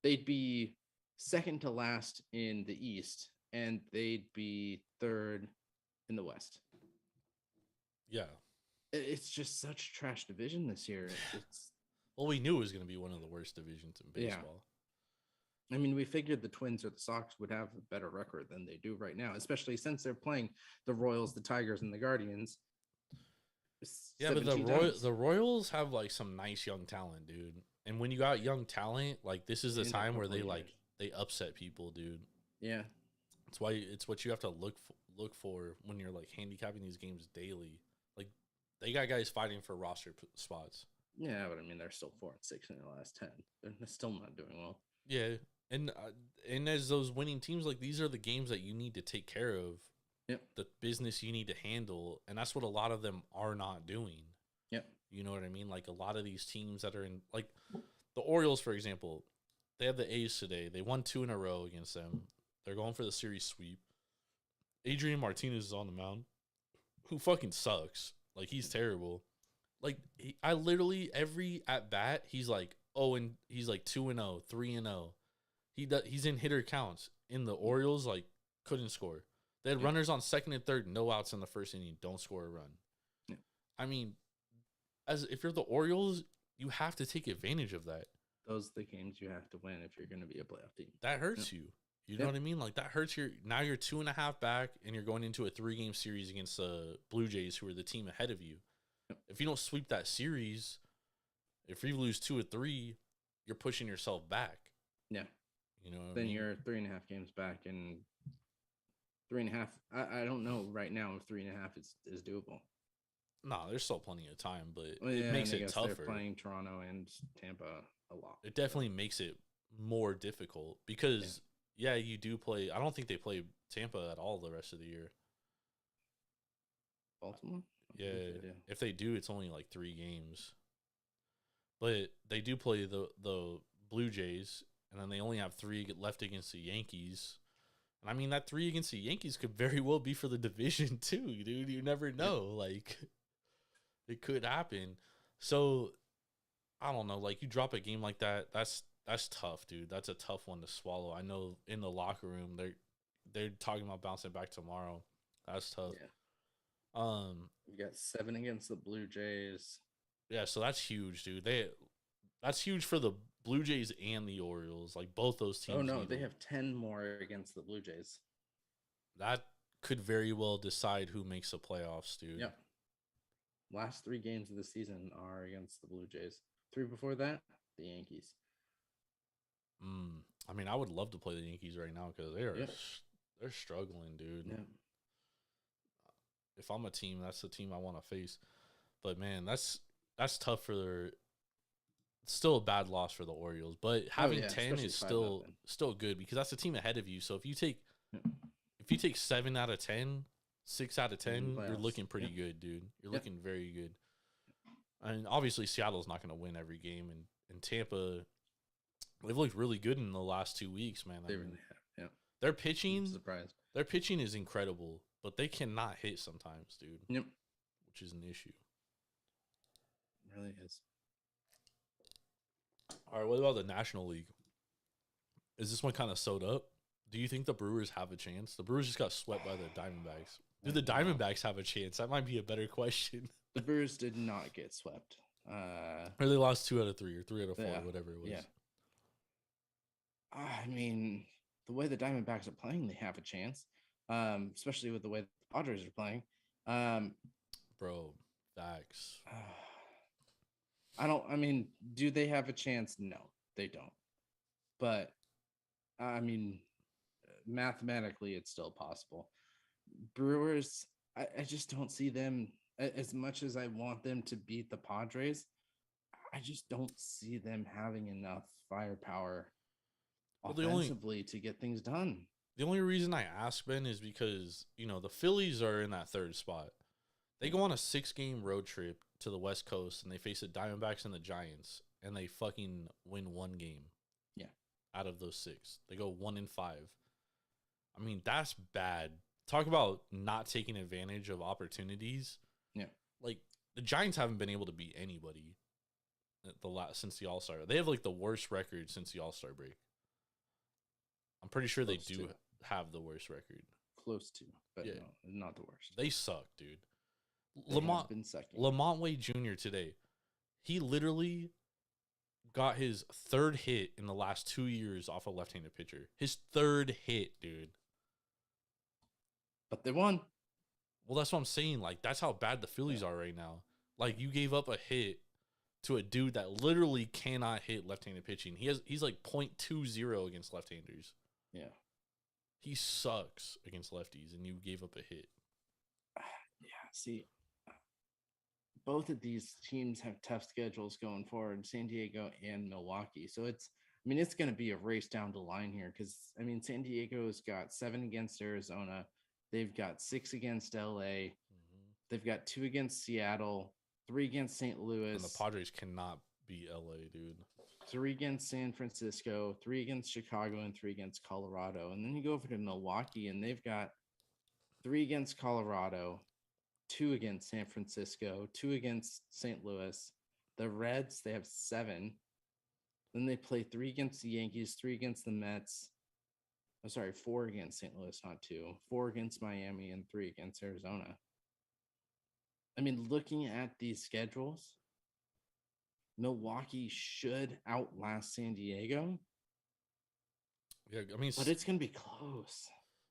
they'd be second to last in the East and they'd be third in the West. Yeah. It's just such a trash division this year. It's Well, we knew it was going to be one of the worst divisions in baseball. I mean, we figured the Twins or the Sox would have a better record than they do right now, especially since they're playing the Royals, the Tigers, and the Guardians. Yeah, but 17 times. the Royals have like some nice young talent, dude. And when you got young talent, like this is the In a time where couple they of years. they upset people, dude. Yeah. It's what you have to look for when you're like handicapping these games daily. Like they got guys fighting for roster spots. Yeah, but I mean, they're still 4-6 in their last 10. They're still not doing well. Yeah, and as those winning teams, like these are the games that you need to take care of. Yep. The business you need to handle, and that's what a lot of them are not doing. Yep. You know what I mean? Like a lot of these teams that are in, like the Orioles, for example, they have the A's today. They won 2 in a row against them. They're going for the series sweep. Adrian Martinez is on the mound, who fucking sucks. Like he's terrible. Like I literally every at bat he's like he's like 2-0, 3-0. He's in hitter counts. In the Orioles, like couldn't score. They had runners on second and third, no outs in the first inning, don't score a run. Yeah. I mean, if you're the Orioles, you have to take advantage of that. Those are the games you have to win if you're going to be a playoff team. That hurts you. You know what I mean? Like that hurts now you're 2.5 back and you're going into a 3-game series against the Blue Jays, who are the team ahead of you. Yep. If you don't sweep that series, if you lose 2 or 3, you're pushing yourself back. Yeah. You know what then I mean? You're 3.5 games back, and 3.5. I don't know right now if 3.5 is doable. No, there's still plenty of time, but Well, it makes it tougher. They're playing Toronto and Tampa a lot. It definitely makes it more difficult because you do play. I don't think they play Tampa at all the rest of the year. Baltimore? Yeah, if they do, it's only like 3 games. But they do play the Blue Jays, and then they only have 3 left against the Yankees. And I mean, that 3 against the Yankees could very well be for the division too, dude. You never know. Like, it could happen. So, I don't know. Like, you drop a game like that, that's tough, dude. That's a tough one to swallow. I know in the locker room they're talking about bouncing back tomorrow. That's tough. Yeah. You got 7 against the Blue Jays. Yeah, so that's huge, dude. That's huge for the Blue Jays and the Orioles. Like both those teams. Oh no, they have 10 more against the Blue Jays. That could very well decide who makes the playoffs, dude. Yep. Last 3 games of the season are against the Blue Jays. 3 before that, the Yankees. I mean, I would love to play the Yankees right now because they're struggling, dude. Yeah. If I'm a team, that's the team I want to face. But man, that's tough for their. Still a bad loss for the Orioles, but having 10 is still good because that's the team ahead of you. So if you take 7 out of 10, 6 out of 10, you're looking pretty good, dude. You're looking very good. And obviously Seattle's not going to win every game, and Tampa, they've looked really good in the last 2 weeks, man. They really have. Yeah. Their pitching, I'm surprised. Their pitching is incredible, but they cannot hit sometimes, dude. Yep. Which is an issue. It really is. All right, what about the National League? Is this one kind of sewed up? Do you think the Brewers have a chance? The Brewers just got swept by the Diamondbacks. Do the Diamondbacks have a chance? That might be a better question. The Brewers did not get swept. Or they lost 2 out of 3 or 3 out of 4, whatever it was. Yeah. I mean, the way the Diamondbacks are playing, they have a chance. Especially with the way the Padres are playing. Bro, facts. Do they have a chance? No, they don't. But, I mean, mathematically, it's still possible. Brewers, I just don't see them, as much as I want them to beat the Padres, I just don't see them having enough firepower offensively to get things done. The only reason I ask, Ben, is because, the Phillies are in that 3rd spot. They go on a 6-game road trip to the West Coast, and they face the Diamondbacks and the Giants, and they fucking win 1 game. Yeah. Out of those 6. They go 1-5. I mean, that's bad talk about not taking advantage of opportunities. Yeah. Like the Giants haven't been able to beat anybody since the All-Star. They have like the worst record since the All-Star break. I'm pretty sure they do have the worst record. Close to, but no, not the worst. They suck, dude. Lamont Wade Jr. today, he literally got his third hit in the last 2 years off a left-handed pitcher. His third hit, dude. But they won. Well, that's what I'm saying. Like, that's how bad the Phillies are right now. Like, you gave up a hit to a dude that literally cannot hit left-handed pitching. He's like .20 against left-handers. Yeah. He sucks against lefties, and you gave up a hit. Yeah, see, both of these teams have tough schedules going forward, San Diego and Milwaukee. So it's going to be a race down the line here because, San Diego's got 7 against Arizona. They've got 6 against LA. Mm-hmm. They've got 2 against Seattle, 3 against St. Louis. And the Padres cannot beat LA, dude. 3 against San Francisco, 3 against Chicago, and 3 against Colorado. And then you go over to Milwaukee, and they've got 3 against Colorado, 2 against San Francisco, 2 against St. Louis. The Reds, they have 7. Then they play 3 against the Yankees, 3 against the Mets. 4 against St. Louis, not 2. 4 against Miami, and 3 against Arizona. Looking at these schedules, Milwaukee should outlast San Diego. Yeah, but it's gonna be close.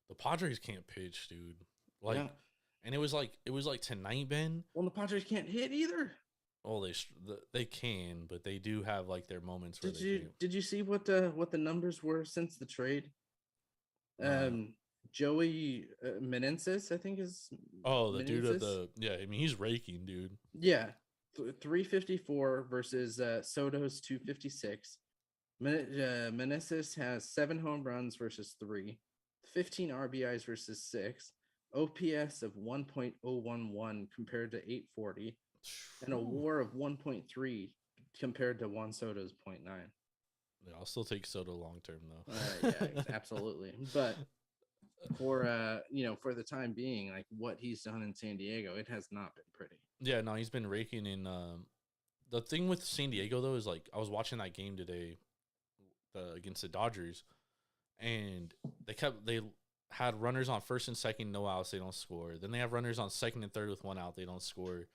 The Padres can't pitch, dude. And it was like tonight, Ben. Well, the Padres can't hit either. Oh, they can, but they do have like their moments where Did you see what the numbers were since the trade? Joey Meneses, I think is. Oh, the dude of the he's raking, dude. Yeah. 354 versus Soto's 256. Meneses has 7 home runs versus 3, 15 RBIs versus 6, OPS of 1.011 compared to 840, and a WAR of 1.3 compared to Juan Soto's 0.9. Yeah, I'll still take Soto long term though. Yeah, absolutely. But for the time being, like what he's done in San Diego, it has not been pretty. Yeah, no, he's been raking in. The thing with San Diego though is like I was watching that game today, against the Dodgers, and they had runners on first and second, no outs, they don't score. Then they have runners on second and third with 1 out, they don't score. And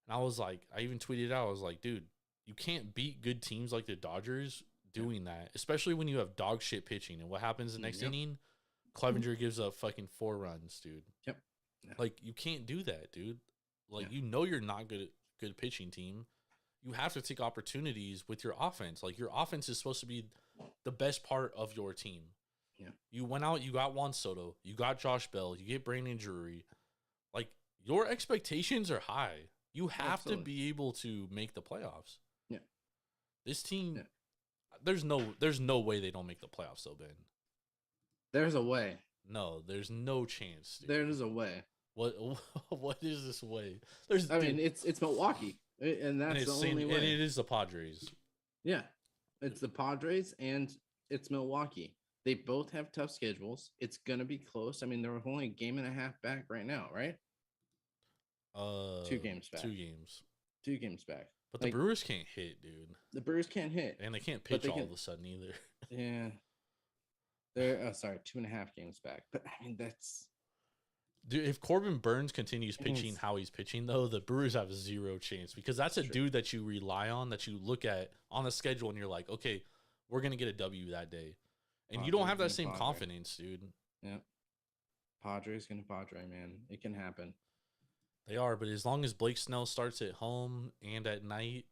I was like, I even tweeted out, I was like, dude, you can't beat good teams like the Dodgers doing that, especially when you have dog shit pitching. And what happens the next inning? Clevenger gives up fucking 4 runs, dude. Yep. Yeah. Like, you can't do that, dude. Like, you're not good pitching team. You have to take opportunities with your offense. Like, your offense is supposed to be the best part of your team. Yeah. You went out, you got Juan Soto, you got Josh Bell, you get Brandon Drury. Like, your expectations are high. You have to be able to make the playoffs. Yeah. This team, there's no way they don't make the playoffs, though, Ben. There's a way. No, there's no chance, dude. There's a way. What is this way? It's Milwaukee, and that's the only way. And it is the Padres. Yeah, it's the Padres, and it's Milwaukee. They both have tough schedules. It's gonna be close. They're only a game and a half back right now, right? 2 games back. 2 games. 2 games back. But the Brewers can't hit, dude. The Brewers can't hit, and they can't pitch all of a sudden either. Yeah. They're 2.5 games back. But that's. Dude, if Corbin Burnes continues pitching how he's pitching, though, the Brewers have 0 chance because that's a dude that you rely on, that you look at on the schedule and you're like, okay, we're going to get a W that day. And you don't have that same confidence, dude. Yeah. Padres going to Padre, man. It can happen. They are, but as long as Blake Snell starts at home and at night,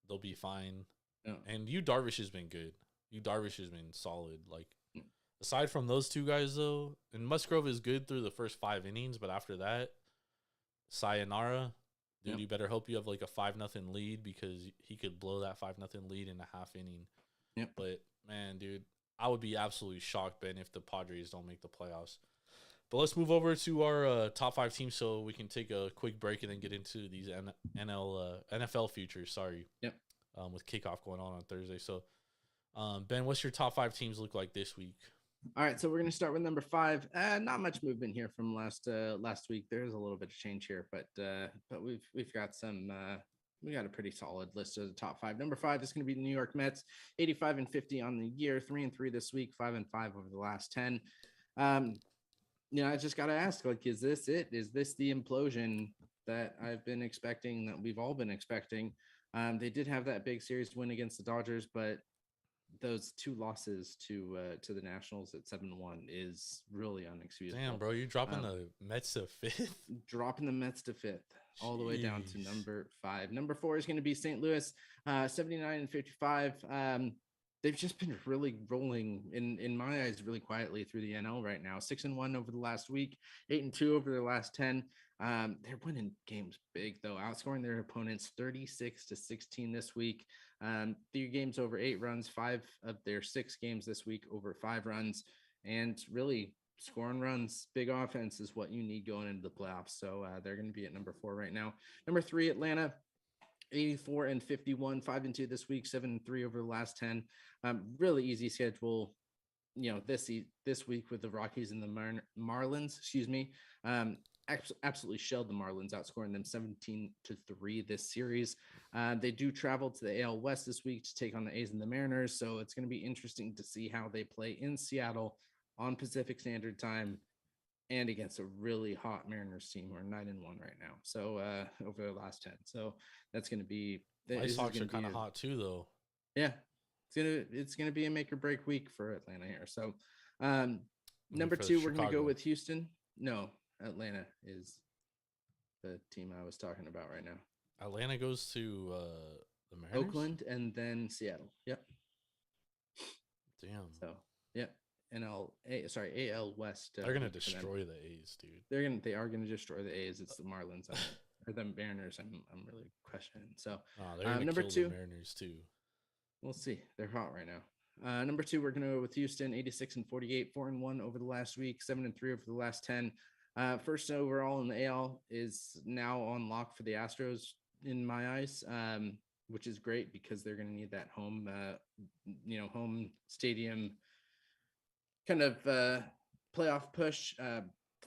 they'll be fine. Yeah. And Yu Darvish has been good. Yu Darvish has been solid. Like, aside from those 2 guys, though, and Musgrove is good through the first 5 innings, but after that, sayonara. Dude, you better hope you have like a 5-0 lead because he could blow that 5-0 lead in a half inning. Yep. But, man, dude, I would be absolutely shocked, Ben, if the Padres don't make the playoffs. But let's move over to our top 5 teams so we can take a quick break and then get into these NFL futures. Sorry. Yep. With kickoff going on Thursday. So, Ben, what's your top 5 teams look like this week? All right, so we're going to start with number 5. Not much movement here from last week. There's a little bit of change here, but we've got some. We got a pretty solid list of the top 5. Number 5 is going to be the New York Mets, 85-50 on the year, 3-3 this week, 5-5 over the last 10. I just got to ask, like, is this it? Is this the implosion that I've been expecting, that we've all been expecting? They did have that big series win against the Dodgers, but those 2 losses to the Nationals at 7-1 is really unexcusable. Damn, bro, you dropping the Mets to 5th? Dropping the Mets to 5th, all the way down to number 5. Number 4 is going to be St. Louis, 79-55. They've just been really rolling in my eyes really quietly through the NL right now. 6-1 over the last week, 8-2 over their last 10. They're winning games big though, outscoring their opponents 36-16 this week. 3 games over 8 runs, 5 of their 6 games this week over 5 runs, and really scoring runs. Big offense is what you need going into the playoffs. So they're going to be at number 4 right now. Number 3, Atlanta, 84-51, 5-2 this week, 7-3 over the last 10. Really easy schedule, this week with the Rockies and the Marlins. Absolutely shelled the Marlins, outscoring them 17-3 this series. They do travel to the AL West this week to take on the A's and the Mariners, so it's going to be interesting to see how they play in Seattle on Pacific Standard Time and against a really hot Mariners team. We're 9-1 right now, so over the last 10. So that's going to be. White Sox are kind of hot too, though. Yeah, it's gonna be a make or break week for Atlanta here. So number 2, we're gonna go with Houston. No, Atlanta is the team I was talking about right now. Atlanta goes to the Mariners? Oakland and then Seattle. Yep. Damn. So yep. AL West. They're gonna destroy the A's, dude. They are gonna destroy the A's. It's the Marlins or the Mariners. I'm really questioning. So they're gonna number kill 2, the Mariners too. We'll see. They're hot right now. Number 2, we're gonna go with Houston, 86-48, 4-1 over the last week, 7-3 over the last 10. First overall in the AL is now on lock for the Astros in my eyes, which is great because they're going to need that home stadium kind of playoff push.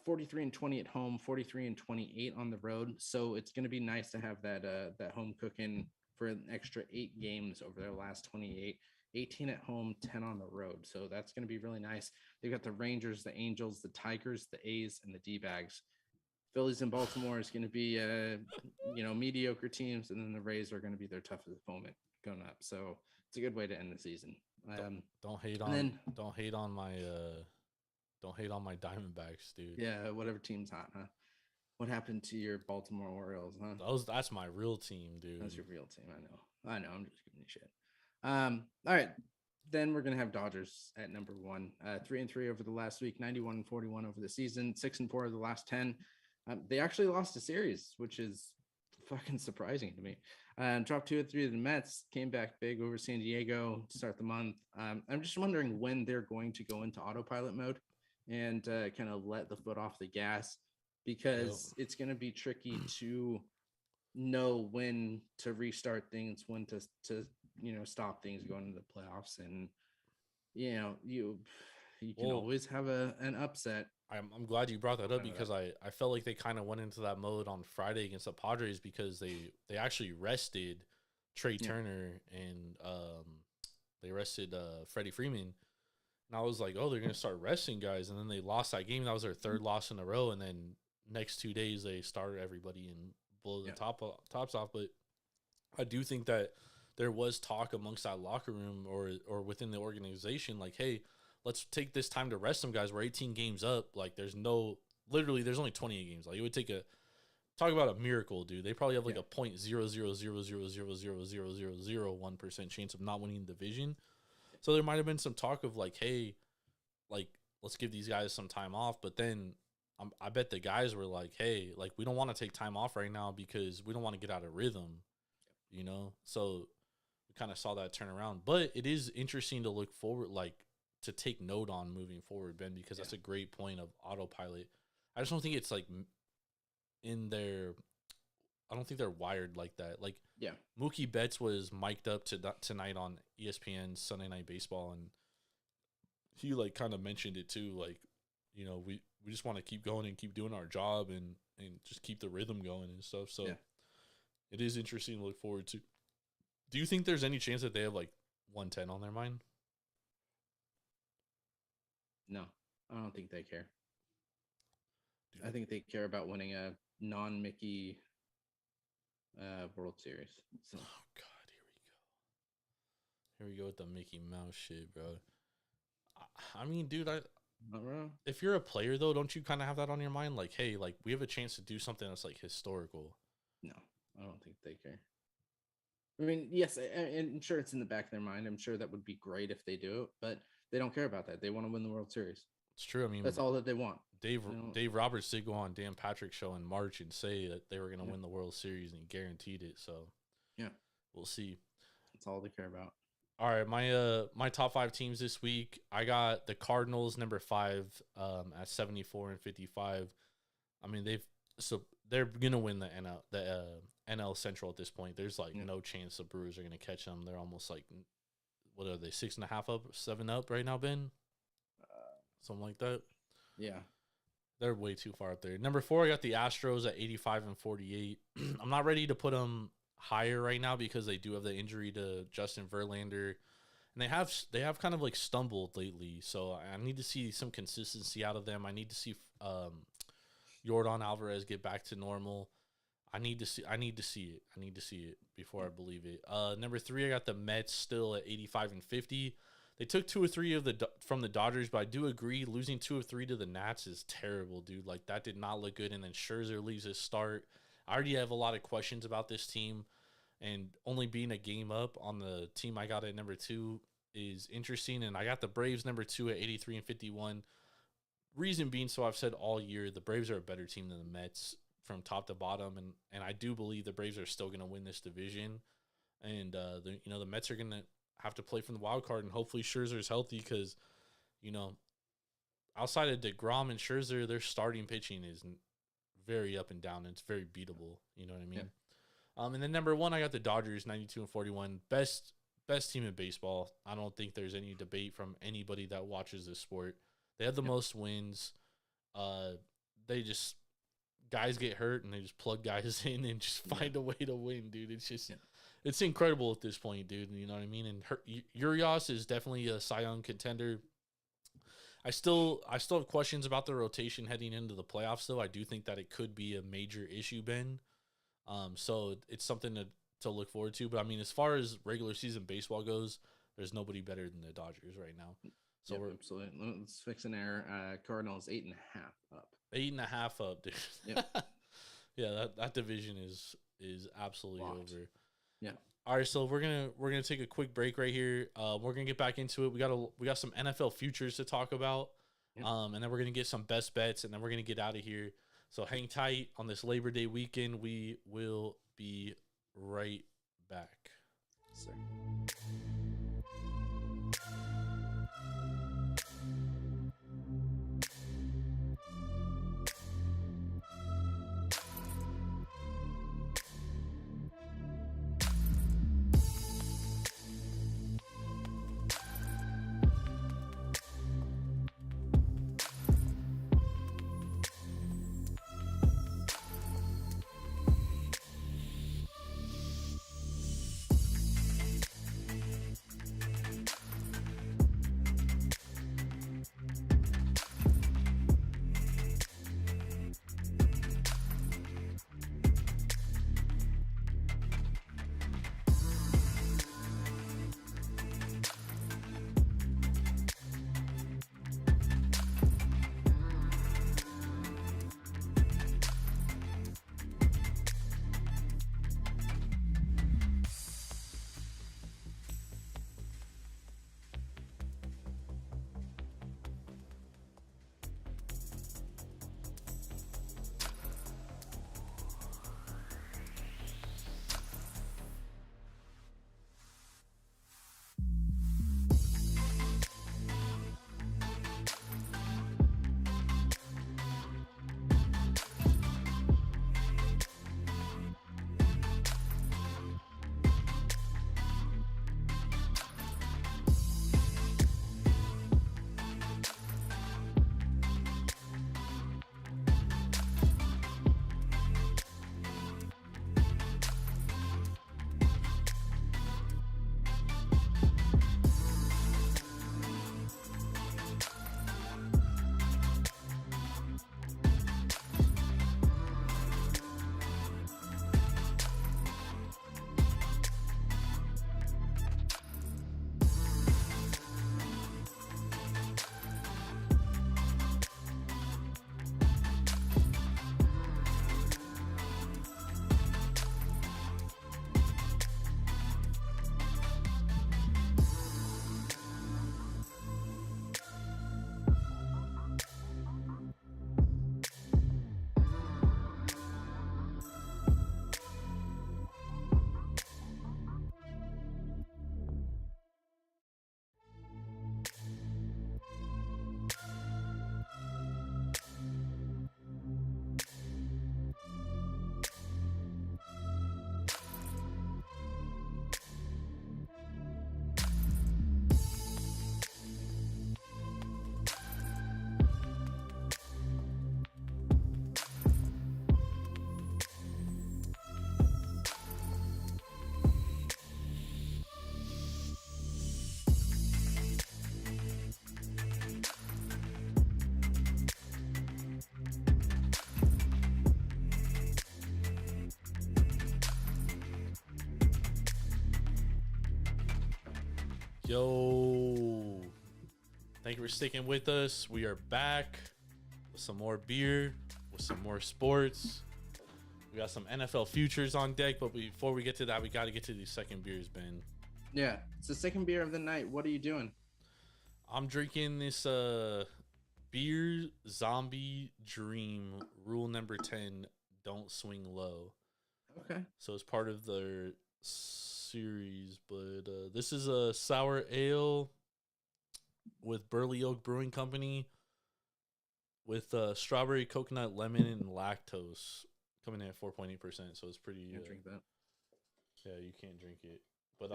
43-20 at home, 43-28 on the road. So it's going to be nice to have that home cooking for an extra 8 games over their last 28. 18 at home, 10 on the road. So that's going to be really nice. They've got the Rangers, the Angels, the Tigers, the A's, and the D-bags. Phillies and Baltimore is going to be, mediocre teams, and then the Rays are going to be their toughest opponent going up. So it's a good way to end the season. Don't hate on my Diamondbacks, dude. Yeah, whatever team's hot, huh? What happened to your Baltimore Orioles, huh? That's my real team, dude. That's your real team. I know. I'm just giving you shit. All right. Then we're gonna have Dodgers at number 1. 3-3 over the last week, 91-41 over the season, 6-4 over the last 10. They actually lost a series, which is fucking surprising to me. Dropped 2-3 to the Mets, came back big over San Diego to start the month. I'm just wondering when they're going to go into autopilot mode and kind of let the foot off the gas, because it's going to be tricky to know when to restart things, when to stop things going into the playoffs. And you can always have an upset. I'm glad you brought that up, because I felt like they kind of went into that mode on Friday against the Padres, because they actually rested Trey Turner and they rested Freddie Freeman. And I was like, oh, they're going to start resting guys. And then they lost that game. That was their 3rd loss in a row. And then next 2 days they started everybody and blow the tops off. But I do think that there was talk amongst that locker room or within the organization, like, hey, let's take this time to rest some guys. We're 18 games up. Like, there's only 28 games. Like, it would take talk about a miracle, dude. They probably have like a 0.000000001% chance of not winning the division. So there might have been some talk of like, hey, like, let's give these guys some time off. But then I bet the guys were like, hey, like, we don't want to take time off right now because we don't want to get out of rhythm, So we kind of saw that turn around. But it is interesting to look forward, like, to take note on moving forward, Ben, because that's a great point of autopilot. I just don't think it's like in their. I don't think they're wired like that. Like, Mookie Betts was mic'd up tonight on ESPN Sunday Night Baseball, and he like kind of mentioned it too. Like, you know, we just want to keep going and keep doing our job and just keep the rhythm going and stuff. So it is interesting to look forward to. Do you think there's any chance that they have like 110 on their mind? No, I don't think they care. I think they care about winning a non-Mickey World Series. So. Oh God, here we go with the Mickey Mouse shit, bro. I mean, dude, if you're a player though, don't you kind of have that on your mind? Like, hey, like we have a chance to do something that's like historical. No, I don't think they care. I mean, yes, I'm sure it's in the back of their mind. I'm sure that would be great if they do it, but they don't care about that. They want to win the World Series. It's true. I mean, that's all that they want. Dave Roberts did go on Dan Patrick's show in March and say that they were going to win the World Series, and he guaranteed it. So, yeah, we'll see. That's all they care about. All right, my top 5 teams this week. I got the Cardinals number 5 at 74-55. I mean, they're gonna win the NL Central at this point. There's like no chance the Brewers are gonna catch them. They're almost like, what are they, 6.5 up, 7 up right now, Ben? Something like that. Yeah, they're way too far up there. Number 4, I got the Astros at 85-48. I'm not ready to put them higher right now because they do have the injury to Justin Verlander, and they have kind of like stumbled lately. So I need to see some consistency out of them. I need to see Yordan Alvarez get back to normal. I need to see it before I believe it. Number 3, I got the Mets still at 85-50. They took 2 or 3 from the Dodgers, but I do agree losing 2 or 3 to the Nats is terrible, dude. Like that did not look good. And then Scherzer leaves his start. I already have a lot of questions about this team, and only being a game up on the team I got at number 2 is interesting. And I got the Braves number 2 at 83-51. Reason being, so I've said all year, the Braves are a better team than the Mets from top to bottom, and I do believe the Braves are still going to win this division. And the Mets are going to have to play from the wild card, and hopefully Scherzer is healthy because, outside of DeGrom and Scherzer, their starting pitching is very up and down, and it's very beatable. You know what I mean? Yeah. And then number 1, I got the Dodgers, 92-41, best team in baseball. I don't think there's any debate from anybody that watches this sport. They have the most wins. Guys get hurt and they just plug guys in and just find a way to win, dude. It's just, it's incredible at this point, dude. You know what I mean? And Urias is definitely a Cy Young contender. I still have questions about the rotation heading into the playoffs, though. I do think that it could be a major issue, Ben. So it's something to look forward to. But I mean, as far as regular season baseball goes, there's nobody better than the Dodgers right now. So we're absolutely. Let's fix an error. Cardinals 8.5 up. 8.5 up, dude. Yeah, yeah. That division is absolutely over. Yeah. All right, so we're gonna take a quick break right here. We're gonna get back into it. We got some NFL futures to talk about, and then we're gonna get some best bets, and then we're gonna get out of here. So hang tight on this Labor Day weekend. We will be right back. Yes, sir. Yo, thank you for sticking with us. We are back with some more beer, with some more sports. We got some NFL futures on deck, but before we get to that, we got to get to these second beers, Ben. Yeah, it's the second beer of the night. What are you doing? I'm drinking this Beer Zombie Dream Rule Number 10, Don't Swing Low. Okay. So it's part of their series, but this is a sour ale with Burley Oak Brewing Company with strawberry, coconut, lemon, and lactose coming in at 4.8%. So it's pretty. Can't drink that. Yeah, you can't drink it. But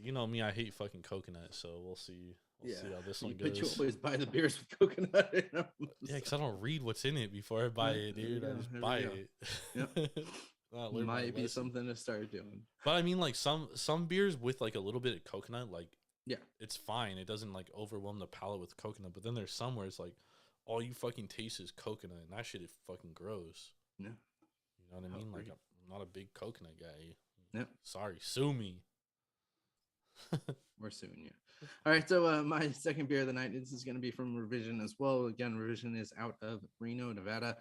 you know me, I hate fucking coconut. So we'll see. We'll see how this one goes. But you always buy the beers with coconut in them. Yeah, because I don't read what's in it before I buy it, dude. I just buy it. Yep. Might be something to start doing. But I mean, like some beers with like a little bit of coconut, like it's fine. It doesn't like overwhelm the palate with coconut. But then there's some where it's like all you fucking taste is coconut, and that shit is fucking gross. Yeah, you know what I mean? Like I'm not a big coconut guy. Yeah. Sorry, sue me. We're suing you. All right, so my second beer of the night, this is going to be from Revision as well. Again, Revision is out of Reno, Nevada.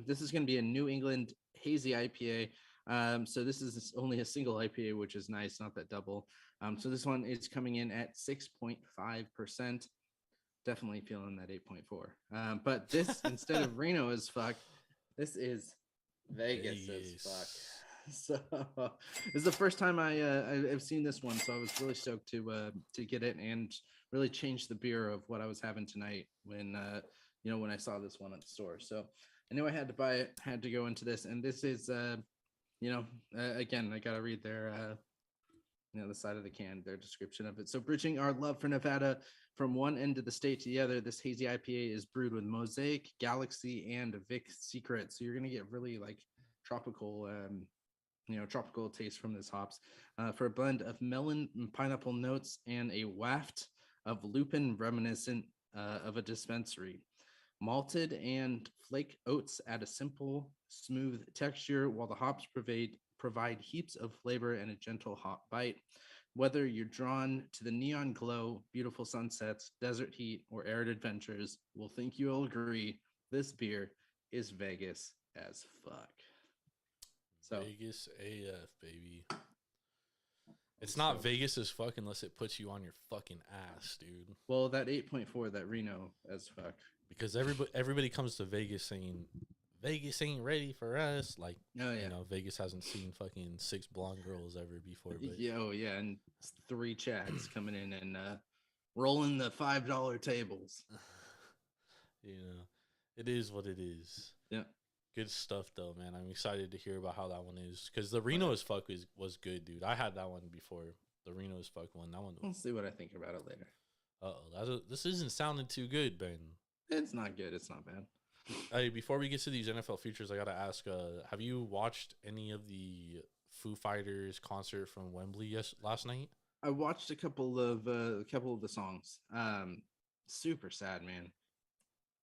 This is going to be a New England hazy IPA. So this is only a single IPA, which is nice, not that double. So this one is coming in at 6.5%. Definitely feeling that 8.4. But this, instead of Reno as fuck, this is Vegas as fuck. So this is the first time I've seen this one, so I was really stoked to get it and really change the beer of what I was having tonight when when I saw this one at the store. So I knew I had to buy it, had to go into this, and this is again, I gotta read their the side of the can, their description of it. So bridging our love for Nevada from one end of the state to the other, this hazy IPA is brewed with Mosaic, Galaxy, and Vic Secret. So you're gonna get really like tropical tropical taste from this hops for a blend of melon and pineapple notes and a waft of lupin reminiscent of a dispensary. Malted and flake oats add a simple, smooth texture, while the hops provide heaps of flavor and a gentle hop bite. Whether you're drawn to the neon glow, beautiful sunsets, desert heat, or arid adventures, we'll think you'll agree this beer is Vegas as fuck. So Vegas AF, baby. It's not Vegas as fuck unless it puts you on your fucking ass, dude. Well, that 8.4, that Reno as fuck. Because everybody comes to Vegas saying Vegas ain't ready for us. Like, Vegas hasn't seen fucking 6 blonde girls ever before. But yeah, and 3 Chads coming in and rolling the $5 tables. It is what it is. Yeah. Good stuff though, man. I'm excited to hear about how that one is because the Reno as fuck was good, dude. I had that one before. The Reno as fuck one. That one. We'll see what I think about it later. This isn't sounding too good, Ben. It's not good. It's not bad. Hey, before we get to these NFL futures, I gotta ask: have you watched any of the Foo Fighters concert from Wembley last night? I watched a couple of the songs. Super sad, man.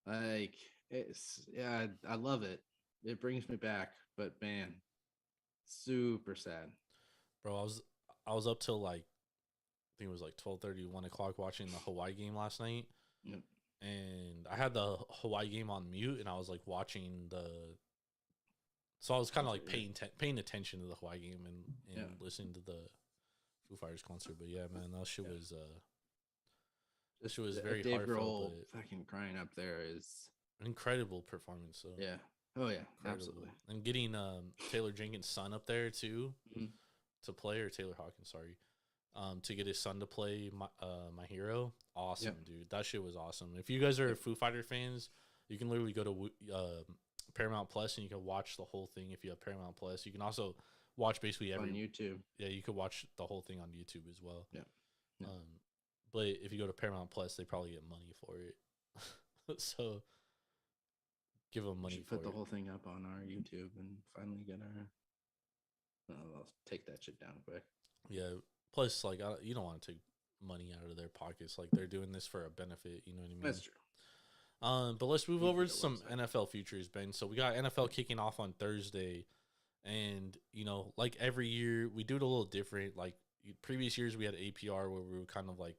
Like I love it. It brings me back, but man, super sad. Bro, I was up till like I think it was like 12:30, 1 o'clock watching the Hawaii game last night. Yep. And I had the Hawaii game on mute, and I was like watching so I was kind of like paying attention to the Hawaii game and listening to the Foo Fighters concert. But yeah, man, that shit was very Dave heartfelt. Grohl fucking crying up there is an incredible performance. So yeah. Oh yeah, incredible. absolutely. And getting Taylor Jenkins' son up there too to play, or Taylor Hawkins, sorry, to get his son to play my hero. Awesome, dude. That shit was awesome. If you guys are Foo Fighter fans, you can literally go to Paramount Plus and you can watch the whole thing. If you have Paramount Plus, you can also watch basically on YouTube. Yeah, you could watch the whole thing on YouTube as well. Yeah. But if you go to Paramount Plus, they probably get money for it. So give them money for it. Put the whole thing up on our YouTube and finally get our. I'll take that shit down quick. Yeah. Plus, like, you don't want to take money out of their pockets. Like, they're doing this for a benefit. You know what I mean? That's true. But let's move over to some NFL futures, Ben. So we got NFL kicking off on Thursday, and like every year, we do it a little different. Like previous years we had APR where we would kind of like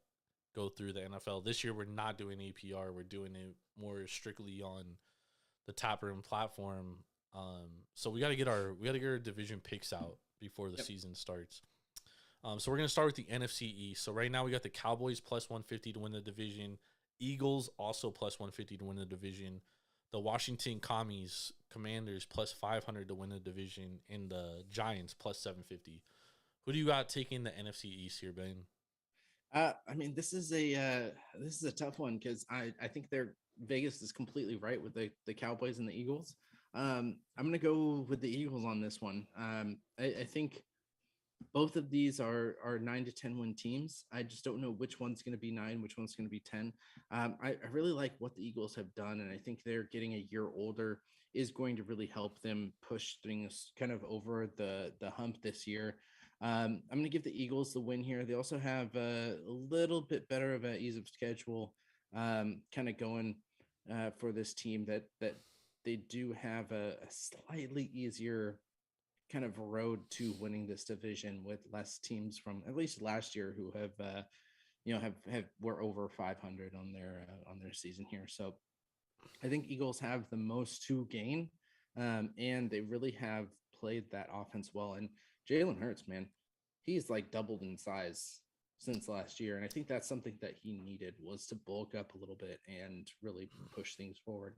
go through the NFL. This year we're not doing APR. We're doing it more strictly on the Taproom platform. So we got to get our division picks out before the season starts. So we're gonna start with the NFC East. So right now we got the Cowboys plus 150 to win the division. Eagles also plus 150 to win the division. The Washington Commanders plus 500 to win the division, and the Giants plus 750. Who do you got taking the NFC East here, Ben? I mean, this is a tough one because I think Vegas is completely right with the Cowboys and the Eagles. I'm gonna go with the Eagles on this one. I think both of these are 9 to 10 win teams. I just don't know which one's going to be 9, which one's going to be 10. I really like what the Eagles have done, and I think they're getting a year older is going to really help them push things kind of over the hump this year. I'm going to give the Eagles the win here. They also have a little bit better of an ease of schedule kind of going for this team that they do have a slightly easier kind of road to winning this division with less teams from at least last year who were over 500 on their season here. So I think Eagles have the most to gain, and they really have played that offense well. And Jalen Hurts, man, he's like doubled in size since last year, and I think that's something that he needed was to bulk up a little bit and really push things forward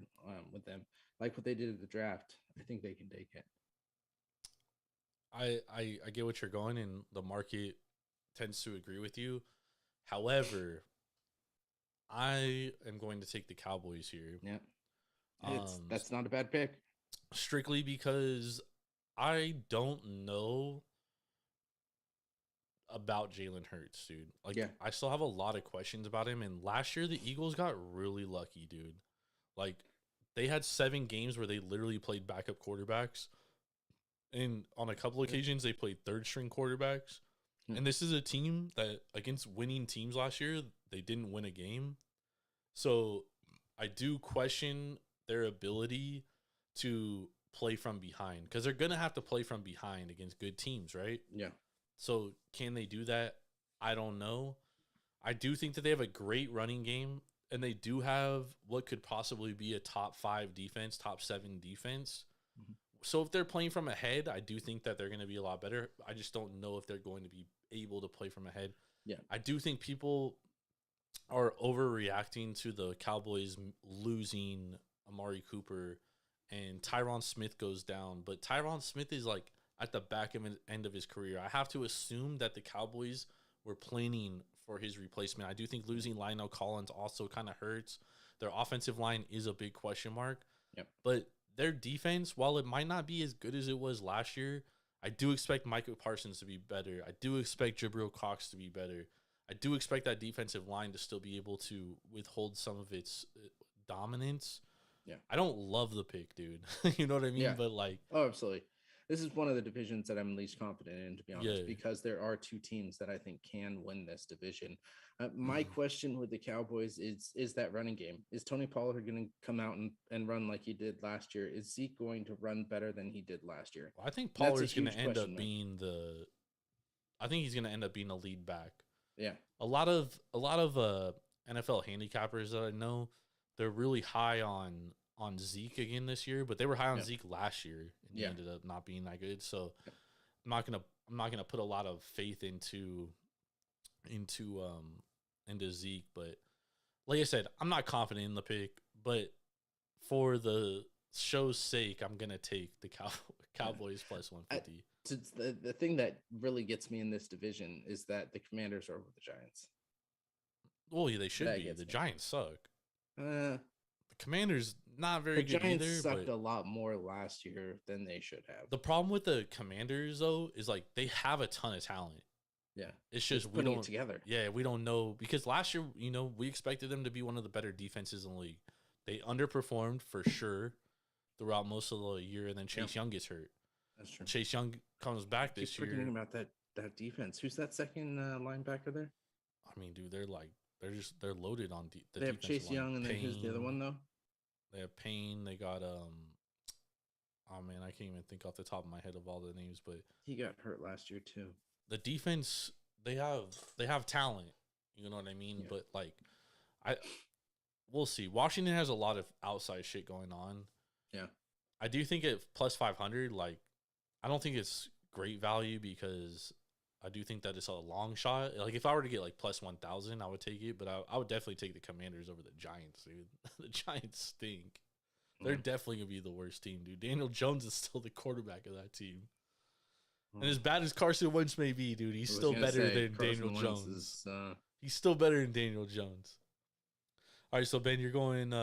with them, like what they did at the draft. I think they can take it. I get what you're going, and the market tends to agree with you. However, I am going to take the Cowboys here. Yeah, that's not a bad pick. Strictly because I don't know about Jalen Hurts, dude. Like, yeah. I still have a lot of questions about him. And last year, the Eagles got really lucky, dude. Like, they had 7 games where they literally played backup quarterbacks. And on a couple occasions, they played third-string quarterbacks. And this is a team that, against winning teams last year, they didn't win a game. So I do question their ability to play from behind, because they're going to have to play from behind against good teams, right? Yeah. So can they do that? I don't know. I do think that they have a great running game, and they do have what could possibly be a top 5 defense, top 7 defense. Mm-hmm. So if they're playing from ahead, I do think that they're going to be a lot better. I just don't know if they're going to be able to play from ahead. Yeah. I do think people are overreacting to the Cowboys losing Amari Cooper and Tyron Smith goes down. But Tyron Smith is like at the back end of his career. I have to assume that the Cowboys were planning for his replacement. I do think losing Lionel Collins also kind of hurts. Their offensive line is a big question mark. Yep. But their defense, while it might not be as good as it was last year, I do expect Micah Parsons to be better. I do expect Jabril Cox to be better. I do expect that defensive line to still be able to withhold some of its dominance. Yeah. I don't love the pick, dude. You know what I mean? Yeah. But like, oh, absolutely. This is one of the divisions that I'm least confident in, to be honest, because there are 2 teams that I think can win this division. My question with the Cowboys is that running game. Is Tony Pollard going to come out and run like he did last year? Is Zeke going to run better than he did last year? Well, I think Pollard's going to end up being I think he's going to end up being a lead back. Yeah. A lot of NFL handicappers that I know, they're really high on Zeke again this year, but they were high on Zeke last year, and he ended up not being that good. So I'm not gonna put a lot of faith into Zeke, but like I said, I'm not confident in the pick. But for the show's sake, I'm gonna take the Cowboys plus 150. The thing that really gets me in this division is that the Commanders are over the Giants. Well, yeah, they should be. The Giants suck. The Commanders not very good either. The Giants sucked a lot more last year than they should have. The problem with the Commanders, though, is like they have a ton of talent. Yeah, it's just we putting don't it together. Yeah, we don't know, because last year, we expected them to be one of the better defenses in the league. They underperformed for sure throughout most of the year, and then Chase Young gets hurt. That's true. Chase Young comes back this year. Forgetting about that defense. Who's that second linebacker there? I mean, dude, they're loaded on the they have Chase line. Young, and then who's the other one though? They have Payne. They got oh man, I can't even think off the top of my head of all the names, but he got hurt last year too. The defense they have talent. You know what I mean? Yeah. But like, we'll see. Washington has a lot of outside shit going on. Yeah. I do think at plus 500, like, I don't think it's great value because I do think that it's a long shot. Like, if I were to get like plus 1,000, I would take it, but I would definitely take the Commanders over the Giants, dude. The Giants stink. They're definitely going to be the worst team, dude. Daniel Jones is still the quarterback of that team. And as bad as Carson Wentz may be, dude, he's still better than Daniel Jones. He's still better than Daniel Jones. All right, so Ben, you're going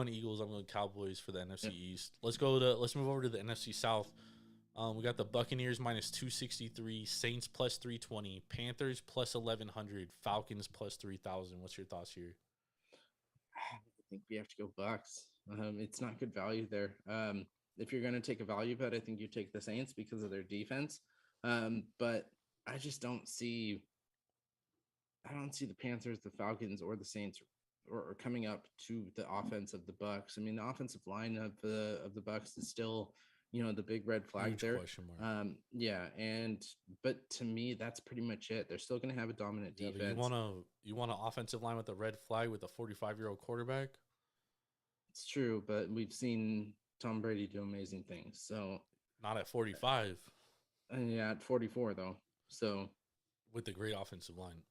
Eagles. I'm going Cowboys for the NFC East. Let's move over to the NFC South. We got the Buccaneers minus 263, Saints plus 320, Panthers plus 1,100, Falcons plus 3,000. What's your thoughts here? I think we have to go Bucks. It's not good value there. If you're going to take a value bet, I think you take the Saints because of their defense. But I just don't see the Panthers, the Falcons, or the Saints or coming up to the offense of the Bucks. I mean, the offensive line of the Bucks is still, the big red flag Huge there. Question mark. But to me, that's pretty much it. They're still going to have a dominant defense. You want an offensive line with a red flag with a 45-year-old quarterback? It's true, but we've seen Tom Brady do amazing things. So not at 45. At 44 though. So with the great offensive line.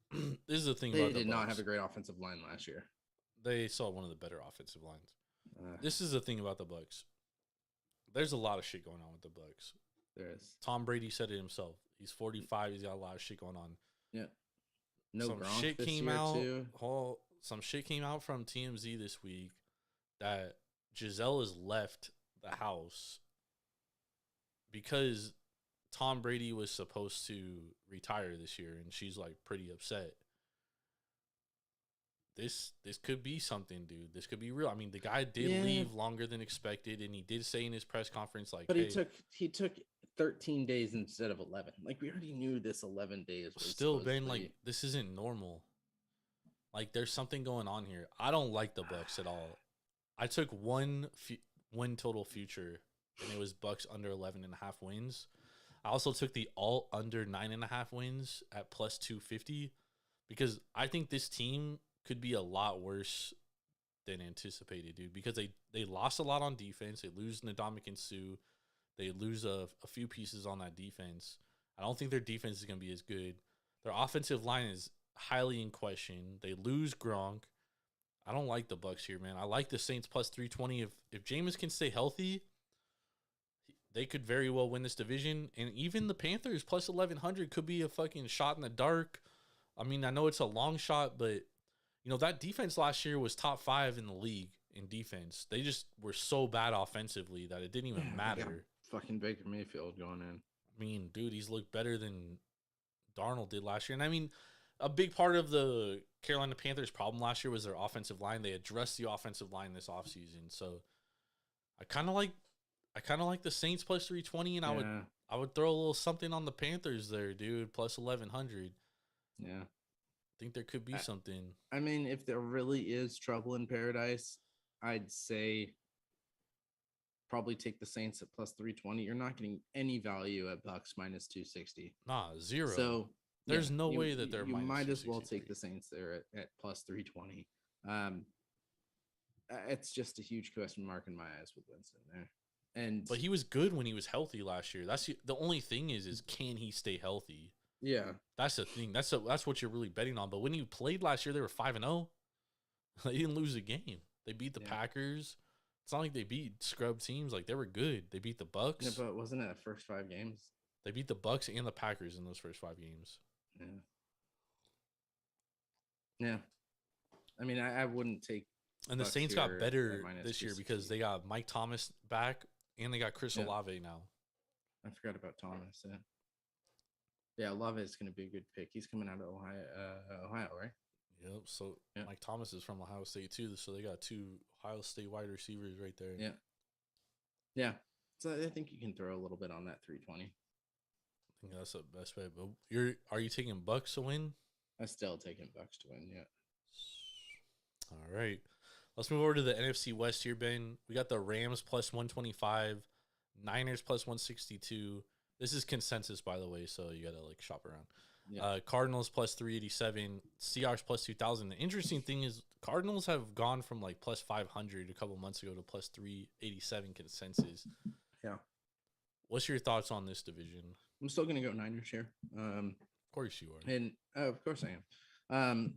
This is the thing they about the did not Bucs. have a great offensive line last year. They saw one of the better offensive lines. This is the thing about the Bucs. There's a lot of shit going on with the Bucs. There is. Tom Brady said it himself. He's 45. He's got a lot of shit going on. Yeah. No some Gronk shit this came year out. too. Some shit came out from TMZ this week that Giselle has left the house because Tom Brady was supposed to retire this year, and she's like pretty upset. This could be something, dude. This could be real. I mean, the guy did leave longer than expected, and he did say in his press conference, like, but he took 13 days instead of 11. Like, we already knew this 11 days was still been like, this isn't normal. Like, there's something going on here. I don't like the Bucs at all. I took one win total future, and it was Bucs under 11.5 wins. I also took the all under 9.5 wins at plus 250 because I think this team could be a lot worse than anticipated, dude, because they lost a lot on defense. They lose Ndamukong Suh. They lose a few pieces on that defense. I don't think their defense is going to be as good. Their offensive line is highly in question. They lose Gronk. I don't like the Bucs here, man. I like the Saints plus 320. If Jameis can stay healthy, they could very well win this division. And even the Panthers plus 1,100 could be a fucking shot in the dark. I mean, I know it's a long shot, but that defense last year was top 5 in the league in defense. They just were so bad offensively that it didn't even matter. Fucking Baker Mayfield going in. I mean, dude, he's looked better than Darnold did last year. And I mean, a big part of the Carolina Panthers problem last year was their offensive line. They addressed the offensive line this offseason. So I kind of like the Saints plus 320, and I would throw a little something on the Panthers there, dude, plus 1,100. Yeah. I think there could be something. I mean, if there really is trouble in paradise, I'd say probably take the Saints at plus 320. You're not getting any value at Bucks minus 260. Nah, zero. So there's no way that they're you minus might as well 263. take the Saints there at plus 320. It's just a huge question mark in my eyes with Winston there. But he was good when he was healthy last year. That's the only thing is can he stay healthy? Yeah. That's the thing. That's what you're really betting on. But when he played last year, they were 5-0. They didn't lose a game. They beat the Packers. It's not like they beat scrub teams. Like, they were good. They beat the Bucks. Yeah, but wasn't it the first 5 games? They beat the Bucks and the Packers in those first 5 games. Yeah. Yeah. I mean, I wouldn't take. And the Saints got better this year 260. because they got Mike Thomas back and they got Chris Olave now. I forgot about Thomas. Yeah, Olave is going to be a good pick. He's coming out of Ohio, right? Yep. So Mike Thomas is from Ohio State too. So they got 2 Ohio State wide receivers right there. Yeah. Yeah. So I think you can throw a little bit on that 320. I think that's the best bet. But are you taking Bucks to win? I'm still taking Bucks to win. Yeah. All right. Let's move over to the NFC West here, Ben. We got the Rams plus 125, Niners plus 162. This is consensus, by the way, so you got to shop around. Yeah. Cardinals plus 387, Seahawks plus 2,000. The interesting thing is Cardinals have gone from like plus 500 a couple months ago to plus 387 consensus. Yeah. What's your thoughts on this division? I'm still going to go Niners here. Of course you are. And of course I am.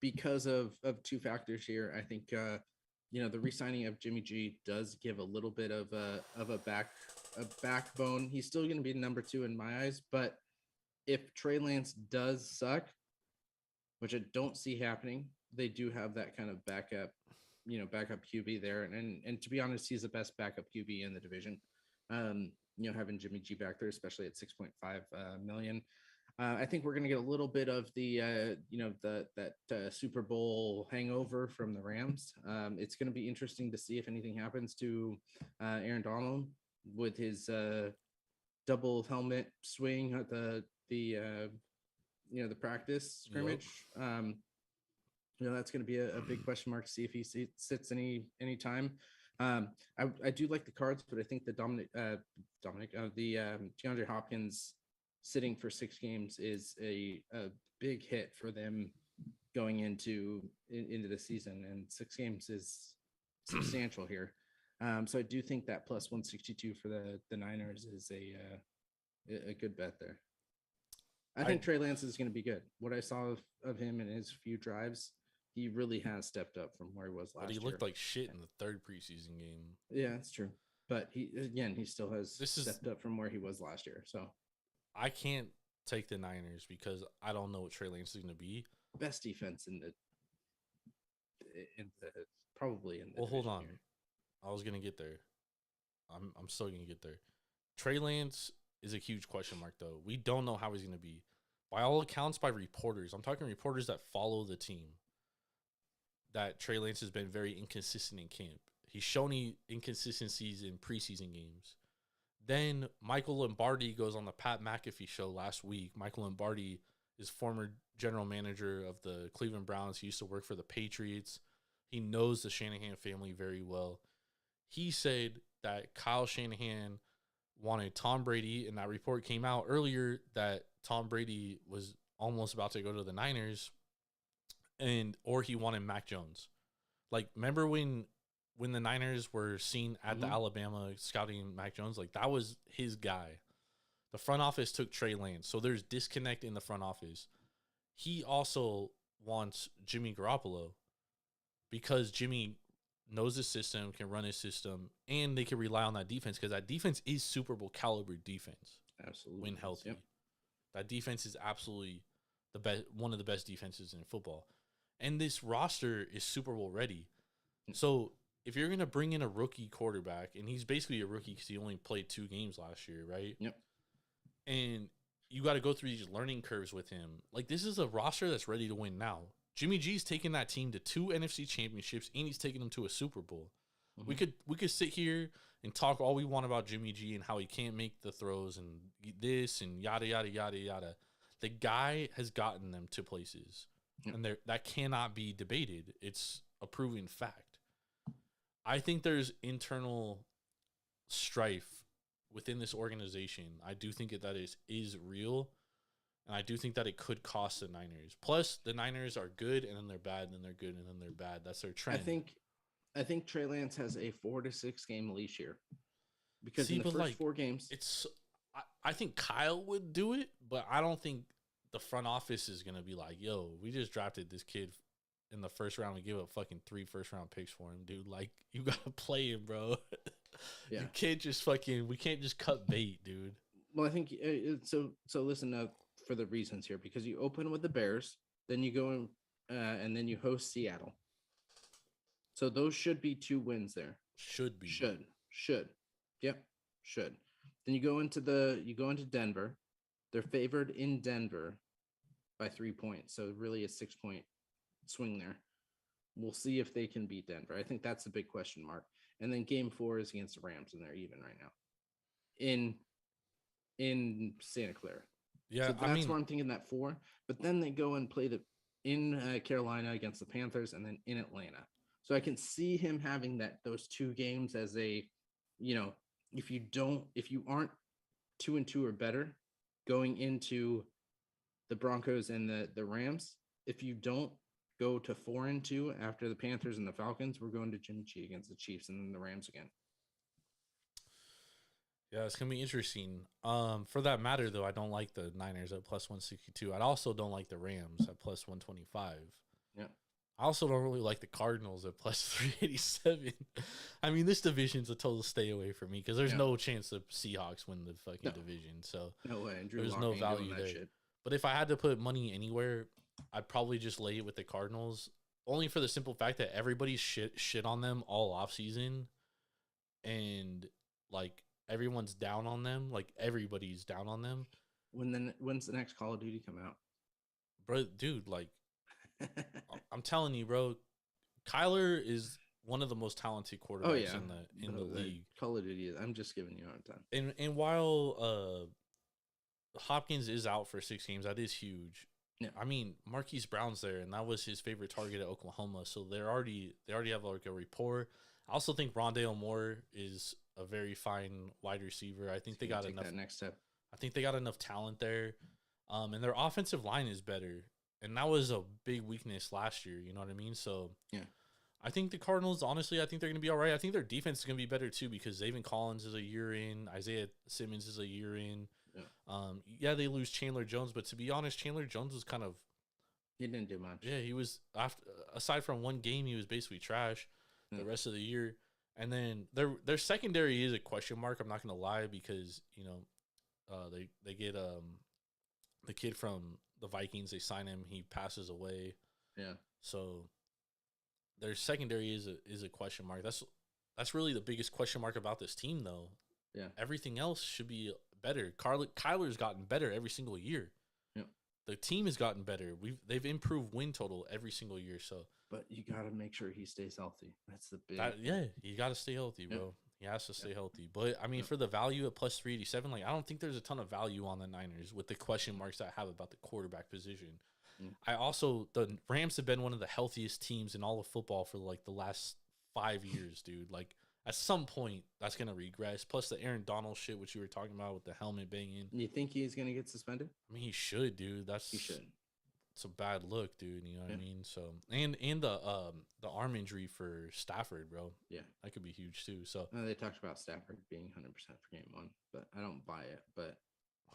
Because of two factors here, I think the re-signing of Jimmy G does give a little bit of a backbone. He's still going to be number 2 in my eyes, but if Trey Lance does suck, which I don't see happening, they do have that kind of backup QB there, and to be honest, he's the best backup QB in the division. Having Jimmy G back there, especially at 6.5 million. I think we're going to get a little bit of the Super Bowl hangover from the Rams. It's going to be interesting to see if anything happens to Aaron Donald with his double helmet swing at the practice scrimmage. Yep. That's going to be a big question mark to see if he sits any time. I do like the Cards, but I think the DeAndre Hopkins sitting for 6 games is a big hit for them going into the season, and 6 games is substantial here. So I do think that plus 162 for the Niners is a good bet there. I think Trey Lance is going to be good. What I saw of him in his few drives, he really has stepped up from where he was last year. But he looked like shit in the 3rd preseason game. Yeah, that's true. But he still has stepped up from where he was last year. So I can't take the Niners because I don't know what Trey Lance is going to be. Best defense in the probably in the. Well, hold on. Here. I was gonna get there. I'm still gonna get there. Trey Lance is a huge question mark, though. We don't know how he's gonna be. By all accounts, by reporters, I'm talking reporters that follow the team, that Trey Lance has been very inconsistent in camp. He's shown inconsistencies in preseason games. Then Michael Lombardi goes on the Pat McAfee show last week. Michael Lombardi is former general manager of the Cleveland Browns. He used to work for the Patriots. He knows the Shanahan family very well. He said that Kyle Shanahan wanted Tom Brady, and that report came out earlier that Tom Brady was almost about to go to the Niners, or he wanted Mac Jones. Like, remember when the Niners were seen at the Alabama scouting Mac Jones? Like, that was his guy. The front office took Trey Lance, so there's disconnect in the front office. He also wants Jimmy Garoppolo because Jimmy knows the system, can run his system, and they can rely on that defense because that defense is Super Bowl caliber defense. Absolutely. When healthy. Yep. That defense is absolutely the best, one of the best defenses in football. And this roster is Super Bowl ready. So if you're going to bring in a rookie quarterback, and he's basically a rookie because he only played 2 games last year, right? Yep. And you got to go through these learning curves with him. Like, this is a roster that's ready to win now. Jimmy G's taken that team to 2 NFC championships, and he's taken them to a Super Bowl. Mm-hmm. We could sit here and talk all we want about Jimmy G and how he can't make the throws and this and yada, yada, yada, yada. The guy has gotten them to places, and that cannot be debated. It's a proven fact. I think there's internal strife within this organization. I do think that is real, and I do think that it could cost the Niners. Plus, the Niners are good, and then they're bad, and then they're good, and then they're bad. That's their trend. I think Trey Lance has a 4 to 6 game leash here, because in the first 4 games, I think Kyle would do it, but I don't think the front office is gonna be like, "Yo, we just drafted this kid in the first round. We give up fucking 3 first-round picks for him, dude. Like, you gotta play him, bro. Yeah. You can't just we can't just cut bait, dude." Well, I think so listen up for the reasons here, because you open with the Bears, then you go in, and then you host Seattle. So those should be 2 wins there. Should. Yep, should. Then you go into Denver. They're favored in Denver by 3 points. So really a 6-point swing there. We'll see if they can beat Denver. I think that's a big question mark. And then game 4 is against the Rams, and they're even right now in Santa Clara. Yeah, so that's where I'm thinking that 4. But then they go and play in Carolina against the Panthers, and then in Atlanta. So I can see him having those 2 games as a, if you aren't 2-2 or better going into the Broncos and the Rams. If you don't go to 4-2 after the Panthers and the Falcons, we're going to Jimmy G against the Chiefs and then the Rams again. Yeah, it's gonna be interesting. For that matter, though, I don't like the Niners at plus 162. I also don't like the Rams at plus 125. Yeah. I also don't really like the Cardinals at plus 387. I mean, this division's a total stay away for me because there's no chance the Seahawks win the fucking division. So no way. There's no value there. Shit. But if I had to put money anywhere, I'd probably just lay it with the Cardinals, only for the simple fact that everybody's shit on them all offseason, and like everyone's down on them. Like everybody's down on them. When's the next Call of Duty come out, bro? Dude, like I'm telling you, bro, Kyler is one of the most talented quarterbacks in the league. Call of Duty. I'm just giving you a hard time. And while Hopkins is out for 6 games, that is huge. Yeah. I mean, Marquise Brown's there, and that was his favorite target at Oklahoma. So they already have like a rapport. I also think Rondale Moore is a very fine wide receiver. I think they got enough. That next step. I think they got enough talent there, and their offensive line is better, and that was a big weakness last year. You know what I mean? So yeah, I think the Cardinals. Honestly, I think they're going to be all right. I think their defense is going to be better too because Zaven Collins is a year in, Isaiah Simmons is a year in. Yeah. They lose Chandler Jones, but to be honest, Chandler Jones was kind of. He didn't do much. Yeah, he was aside from one game, he was basically trash. The rest of the year, and then their secondary is a question mark. I'm not gonna lie because they get the kid from the Vikings. They sign him. He passes away. Yeah. So their secondary is a question mark. That's really the biggest question mark about this team, though. Yeah. Everything else should be better. Kyler's gotten better every single year. Yeah. The team has gotten better. They've improved win total every single year. So. But you got to make sure he stays healthy. That's the big. You got to stay healthy, bro. He has to stay healthy. But I mean, for the value at plus 387, like I don't think there's a ton of value on the Niners with the question marks that I have about the quarterback position. The Rams have been one of the healthiest teams in all of football for like the last 5 years, dude. Like at some point, that's gonna regress. Plus the Aaron Donald shit, which you were talking about with the helmet banging. You think he's gonna get suspended? I mean, he should, dude. He should. It's a bad look, dude. You know what I mean? So and the arm injury for Stafford, bro. Yeah, that could be huge too. So they talked about Stafford being 100% for game 1, but I don't buy it. But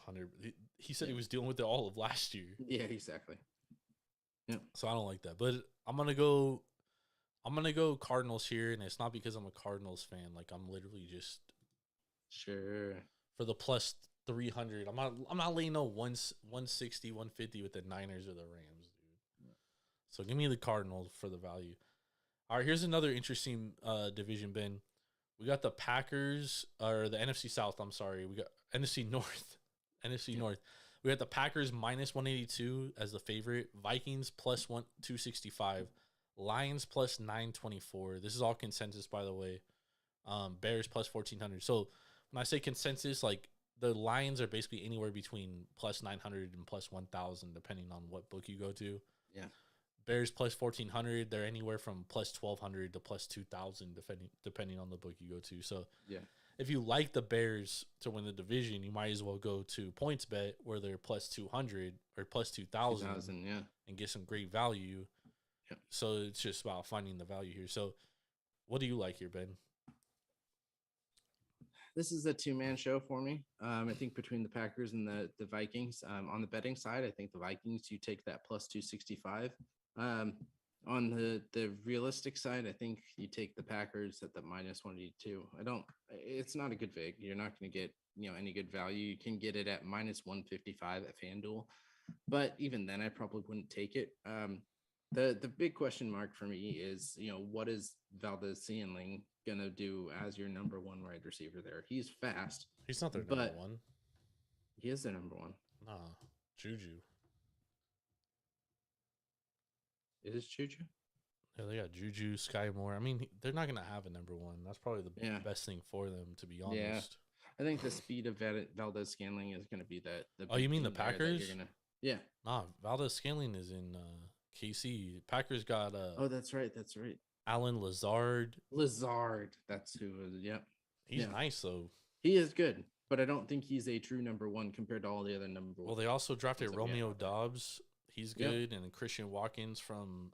100, he said he was dealing with it all of last year. Yeah, exactly. Yeah. So I don't like that, but I'm gonna go Cardinals here, and it's not because I'm a Cardinals fan. Like I'm literally just sure for the plus 300. I'm not laying no 160, 150 with the Niners or the Rams, dude. So give me the Cardinals for the value. All right, here's another interesting division, Ben. We got the Packers, or the NFC South, I'm sorry. We got NFC North. North. We got the Packers minus 182 as the favorite. Vikings plus 265. Lions plus 924. This is all consensus, by the way. Bears plus 1400. So when I say consensus, like, the Lions are basically anywhere between plus 900 and plus 1,000, depending on what book you go to. Yeah. Bears plus 1,400. They're anywhere from plus 1,200 to plus 2,000, depending on the book you go to. So yeah, if you like the Bears to win the division, you might as well go to PointsBet where they're plus 200 or plus 2,000, and get some great value. Yeah. So it's just about finding the value here. So what do you like here, Ben? This is a 2-man show for me. I think between the Packers and the Vikings. On the betting side, I think the Vikings, you take that plus 265. On the realistic side, I think you take the Packers at the minus 182. It's not a good vig. You're not going to get, any good value. You can get it at minus 155 at FanDuel. But even then, I probably wouldn't take it. The big question mark for me is, what is Valdez-Scantling going to do as your number 1 wide receiver there? He's fast. He's not their number 1. He is their number 1. Nah, Juju. It is Juju? Yeah, they got Juju, Sky Moore. I mean, they're not going to have a number 1. That's probably the best thing for them, to be honest. Yeah. I think the speed of Valdez-Scantling is going to be the Oh, you mean the Packers? Yeah. Nah, Valdez-Scantling is in KC. Packers got oh, that's right. Allen Lazard. That's who. Yep. He's nice though. He is good. but I don't think he's a true number one compared to all the other number one. Well, they also drafted ones that we have Romeo out there. Dobbs. He's good, and Christian Watkins from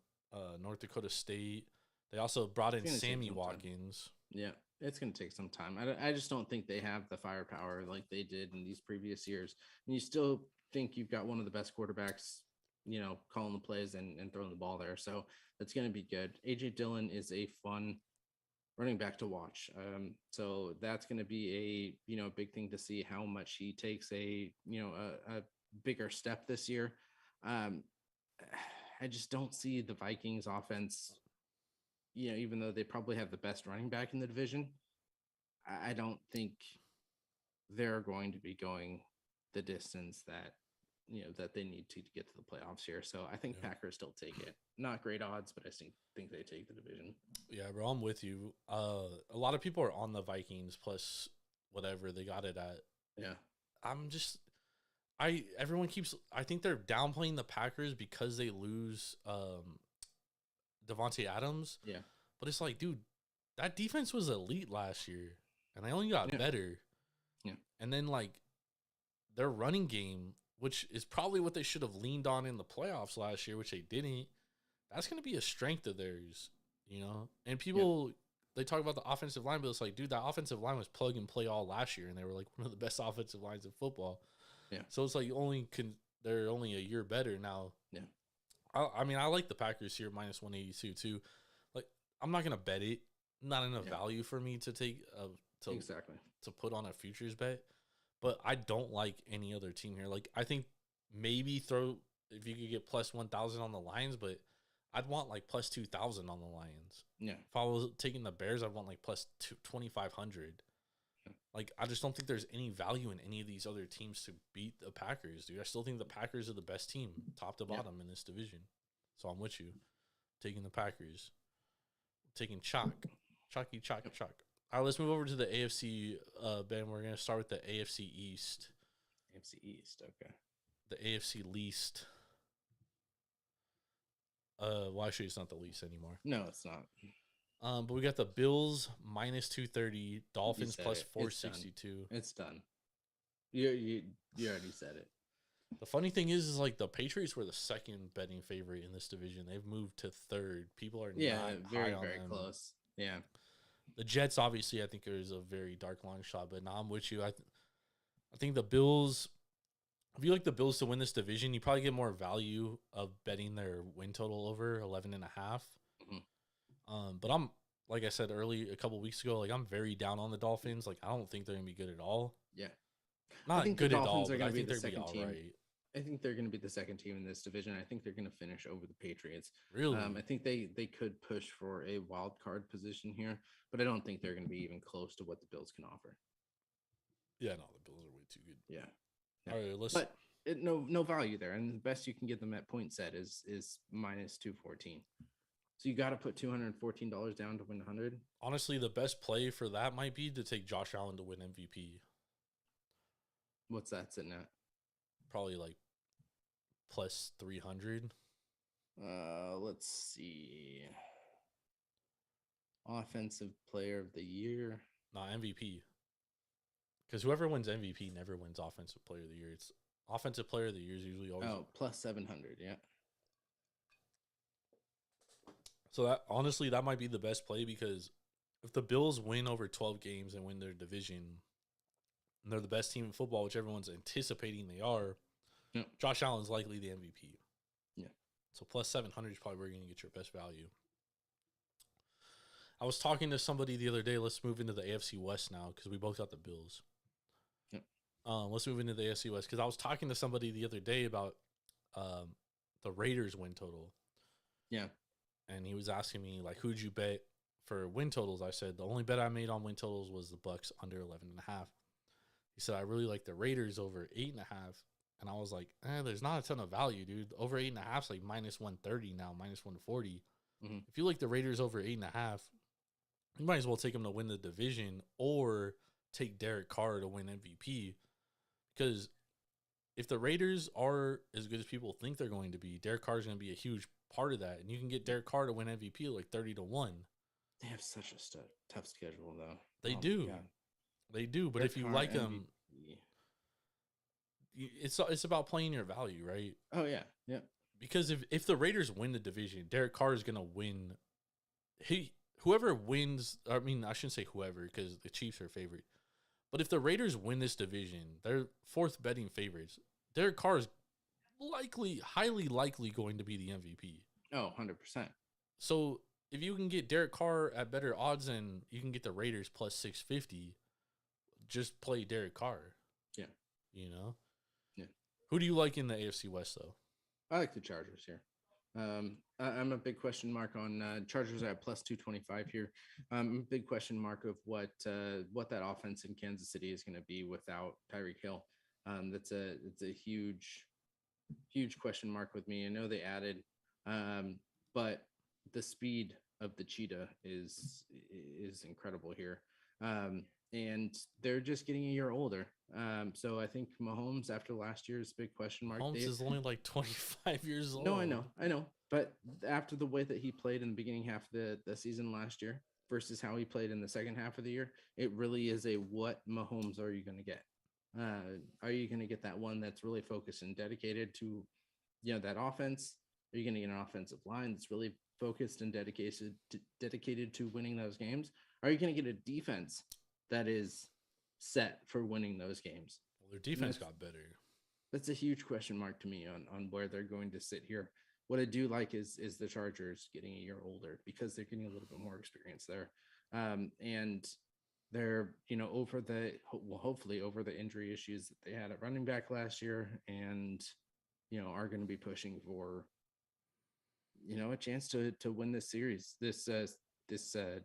North Dakota State. They also brought in It's gonna take Sammy some time. Watkins. Yeah, it's going to take some time. I just don't think they have the firepower like they did in these previous years. And you still think you've got one of the best quarterbacks, calling the plays and throwing the ball there. So that's going to be good. AJ Dillon is a fun running back to watch. So that's going to be a big thing to see how much he takes a bigger step this year. I just don't see the Vikings offense, even though they probably have the best running back in the division. I don't think they're going to be going the distance that that they need to get to the playoffs here. So I think Packers still take it. Not great odds, but I think they take the division. Yeah, bro, I'm with you. A lot of people are on the Vikings plus whatever they got it at. Yeah. I think they're downplaying the Packers because they lose Devontae Adams. Yeah. But it's like, dude, that defense was elite last year, and they only got better. Yeah. And then, like, their running game, which is probably what they should have leaned on in the playoffs last year, which they didn't, that's going to be a strength of theirs, And people, they talk about the offensive line, but it's like, dude, that offensive line was plug and play all last year, and they were, like, one of the best offensive lines in football. Yeah. So it's like they're only a year better now. Yeah. I mean, I like the Packers here, minus 182 too. Like, I'm not gonna bet it. Not enough value for me to take to put on a futures bet. But I don't like any other team here. Like, I think maybe if you could get plus 1,000 on the Lions, but I'd want like plus 2,000 on the Lions. Yeah. If I was taking the Bears, I'd want like plus 2,500. Like, I just don't think there's any value in any of these other teams to beat the Packers, dude. I still think the Packers are the best team, top to bottom, in this division. So I'm with you. Taking the Packers. Taking chalk. Chalky, chalk, chalk. All right, let's move over to the AFC, Ben. We're going to start with the AFC East. AFC East, okay. The AFC least. Well, actually, it's not the least anymore. No, it's not. But we got the Bills minus 230, Dolphins plus 462. It's done. You already said it. The funny thing is like the Patriots were the second betting favorite in this division. They've moved to third. People are not very high on very them. close. Yeah. The Jets, obviously, I think is a very dark long shot, but now I'm with you. I think the Bills. If you like the Bills to win this division, you probably get more value of betting their win total over 11.5. But I'm, like I said a couple weeks ago, like I'm very down on the Dolphins. Like, I don't think they're gonna be good at all. Yeah. Not think good the at all, Dolphins are but gonna I be think the they're gonna be second all team. right. I think they're going to be the second team in this division. I think they're going to finish over the Patriots. Really? I think they could push for a wild card position here, but I don't think they're going to be even close to what the Bills can offer. Yeah, no, the Bills are way too good. Yeah. All right, let's. But no value there, and the best you can get them at point set is minus 214. So you got to put $214 down to win 100. Honestly, the best play for that might be to take Josh Allen to win MVP. What's that sitting at? Probably like plus 300. Let's see. Offensive player of the year. Not MVP. Because whoever wins MVP never wins offensive player of the year. It's offensive player of the year is usually always. Oh, plus 700. Yeah. So that honestly, that might be the best play because if the Bills win over 12 games and win their division, and they're the best team in football, which everyone's anticipating they are, Josh Allen's likely the MVP. Yeah. So plus 700 is probably where you're going to get your best value. I was talking to somebody the other day. Let's move into the AFC West now because we both got the Bills. Yep. Let's move into the AFC West because I was talking to somebody the other day about the Raiders win total. Yeah. And he was asking me, like, who'd you bet for win totals? I said, the only bet I made on win totals was the Bucks under 11.5. He said, I really like the Raiders over 8.5. And I was like, there's not a ton of value, dude. Over 8.5 is like minus 130 now, minus 140. Mm-hmm. If you like the Raiders over 8.5, you might as well take them to win the division or take Derek Carr to win MVP. Because if the Raiders are as good as people think they're going to be, Derek Carr is going to be a huge part of that. And you can get Derek Carr to win MVP like 30-1. They have such a tough schedule, though. They do. They do. But if you like them, It's about playing your value, right? Oh yeah, yeah. Because if the Raiders win the division, Derek Carr is gonna win. Whoever wins, I mean, I shouldn't say whoever because the Chiefs are favored. But if the Raiders win this division, they're fourth betting favorites. Derek Carr is highly likely going to be the MVP. Oh, 100%. So if you can get Derek Carr at better odds and you can get the Raiders plus 650, just play Derek Carr. Yeah. Yeah. Who do you like in the AFC West, though? I like the Chargers here. I'm a big question mark on Chargers at plus 225 here. A big question mark of what that offense in Kansas City is going to be without Tyreek Hill. It's a huge question mark with me. I know they added, but the speed of the cheetah is incredible here. And they're just getting a year older. So I think Mahomes, after last year's big question mark, Mahomes is only like 25 years old. No, I know. But after the way that he played in the beginning half of the season last year versus how he played in the second half of the year, it really is a what Mahomes are you going to get? Are you going to get that one that's really focused and dedicated to, that offense? Are you going to get an offensive line that's really focused and dedicated to winning those games? Are you going to get a defense that is set for winning those games? Well, their defense got better. That's a huge question mark to me on where they're going to sit here. What I do like is the Chargers getting a year older because they're getting a little bit more experience there. And they're, hopefully over the injury issues that they had at running back last year and, are going to be pushing for, a chance to win this series, this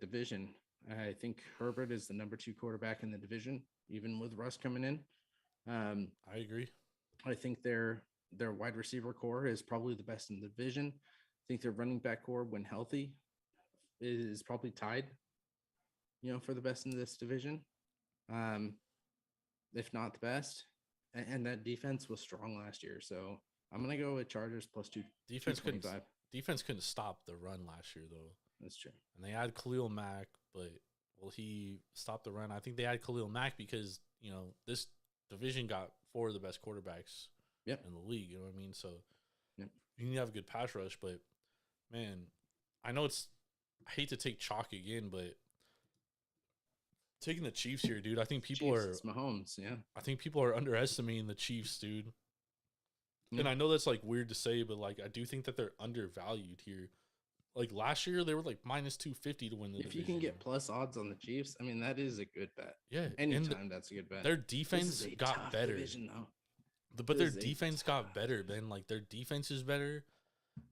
division. I think Herbert is the number 2 quarterback in the division, even with Russ coming in. I agree. I think their wide receiver core is probably the best in the division. I think their running back core, when healthy, is probably tied, for the best in this division. If not the best. And that defense was strong last year. So I'm going to go with Chargers plus 2. Defense couldn't stop the run last year, though. That's true. And they had Khalil Mack, but will he stop the run? I think they had Khalil Mack because, this division got 4 of the best quarterbacks in the league. You know what I mean? So you need to have a good pass rush. But, man, I know I hate to take chalk again, but taking the Chiefs here, dude, I think it's Mahomes, yeah. I think people are underestimating the Chiefs, dude. And I know that's, weird to say, but, I do think that they're undervalued here. Last year, they were minus 250 to win the division. If you can get plus odds on the Chiefs, I mean, that is a good bet. Yeah. Anytime that's a good bet. Their defense got better. Division, though. But their defense got better, Ben. Their defense is better.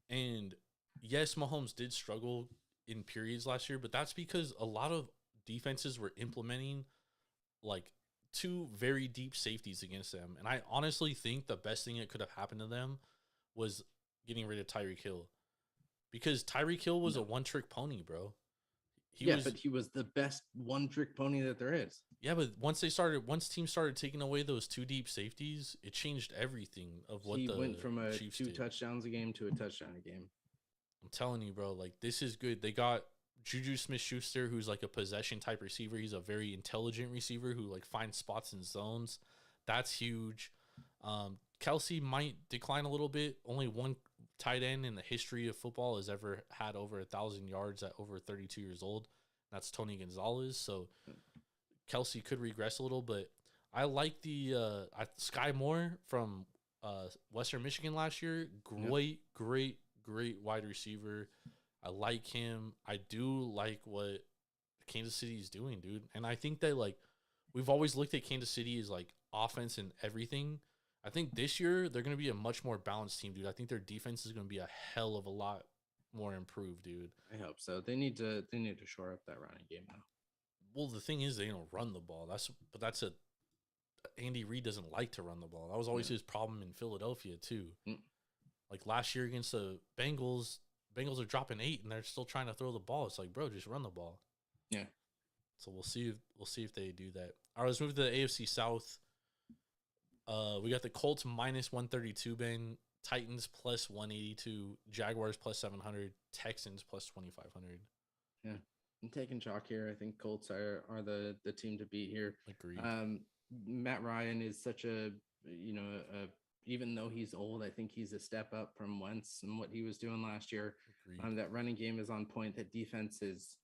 And, yes, Mahomes did struggle in periods last year, but that's because a lot of defenses were implementing, 2 very deep safeties against them. And I honestly think the best thing that could have happened to them was getting rid of Tyreek Hill. Because Tyreek Hill was a one-trick pony, bro. But he was the best one-trick pony that there is. Yeah, but once teams started taking away those 2 deep safeties, it changed everything of what he the went from a Chiefs 2 did. touchdowns a game to a touchdown a game. I'm telling you, bro, this is good. They got Juju Smith-Schuster, who's a possession-type receiver. He's a very intelligent receiver who, finds spots in zones. That's huge. Kelsey might decline a little bit. Only one tight end in the history of football has ever had over 1,000 yards at over 32 years old. That's Tony Gonzalez. So Kelsey could regress a little, but I like the Sky Moore from Western Michigan last year. Great wide receiver. I like him. I do like what Kansas City is doing, dude. And I think that we've always looked at Kansas City as offense and everything. I think this year they're going to be a much more balanced team, dude. I think their defense is going to be a hell of a lot more improved, dude. I hope so. They need to shore up that running game now. Well, the thing is they don't run the ball. Andy Reid doesn't like to run the ball. That was always his problem in Philadelphia too. Last year against the Bengals are dropping 8 and they're still trying to throw the ball. It's bro, just run the ball. Yeah. So we'll see if they do that. All right, let's move to the AFC South. We got the Colts minus 132, Ben. Titans plus 182. Jaguars plus 700. Texans plus 2,500. Yeah, I'm taking chalk here. I think Colts are the team to beat here. Agreed. Matt Ryan is such a, even though he's old, I think he's a step up from Wentz and what he was doing last year. That running game is on point. That defense is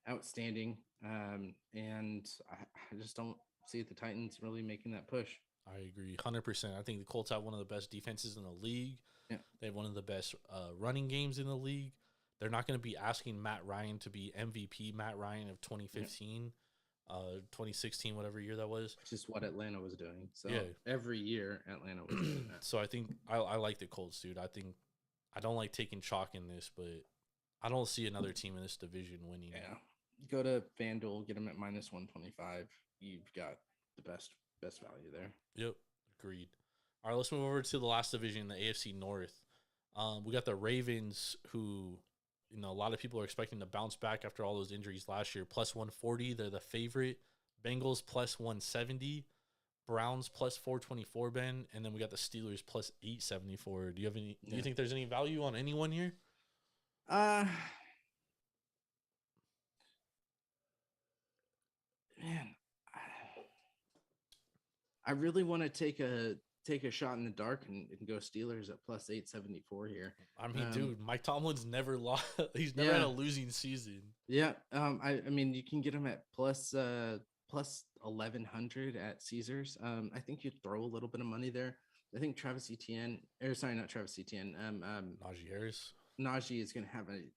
outstanding. And I just don't see the Titans really making that push. I agree 100%. I think the Colts have one of the best defenses in the league. Yeah. They have one of the best running games in the league. They're not going to be asking Matt Ryan to be MVP Matt Ryan of 2015, 2016, whatever year that was. Which is what Atlanta was doing. So yeah. Every year Atlanta was doing that. So I think I like the Colts, dude. I don't like taking chalk in this, but I don't see another team in this division winning. Yeah. Go to FanDuel, get them at -125. You've got the best value there. Yep, agreed. All right, let's move over to the last division, the AFC North. We got the Ravens, who, a lot of people are expecting to bounce back after all those injuries last year. +140, they're the favorite. Bengals +170. Browns +424, Ben. And then we got the Steelers +874. Do you think there's any value on anyone here? Man, I really want to take a shot in the dark and go Steelers at +874 here. I mean, dude, Mike Tomlin's never lost. He's never had a losing season. Yeah. I mean, you can get him at plus 1,100 at Caesars. I think you throw a little bit of money there. I think not Travis Etienne. Najee Harris. Najee is going to have an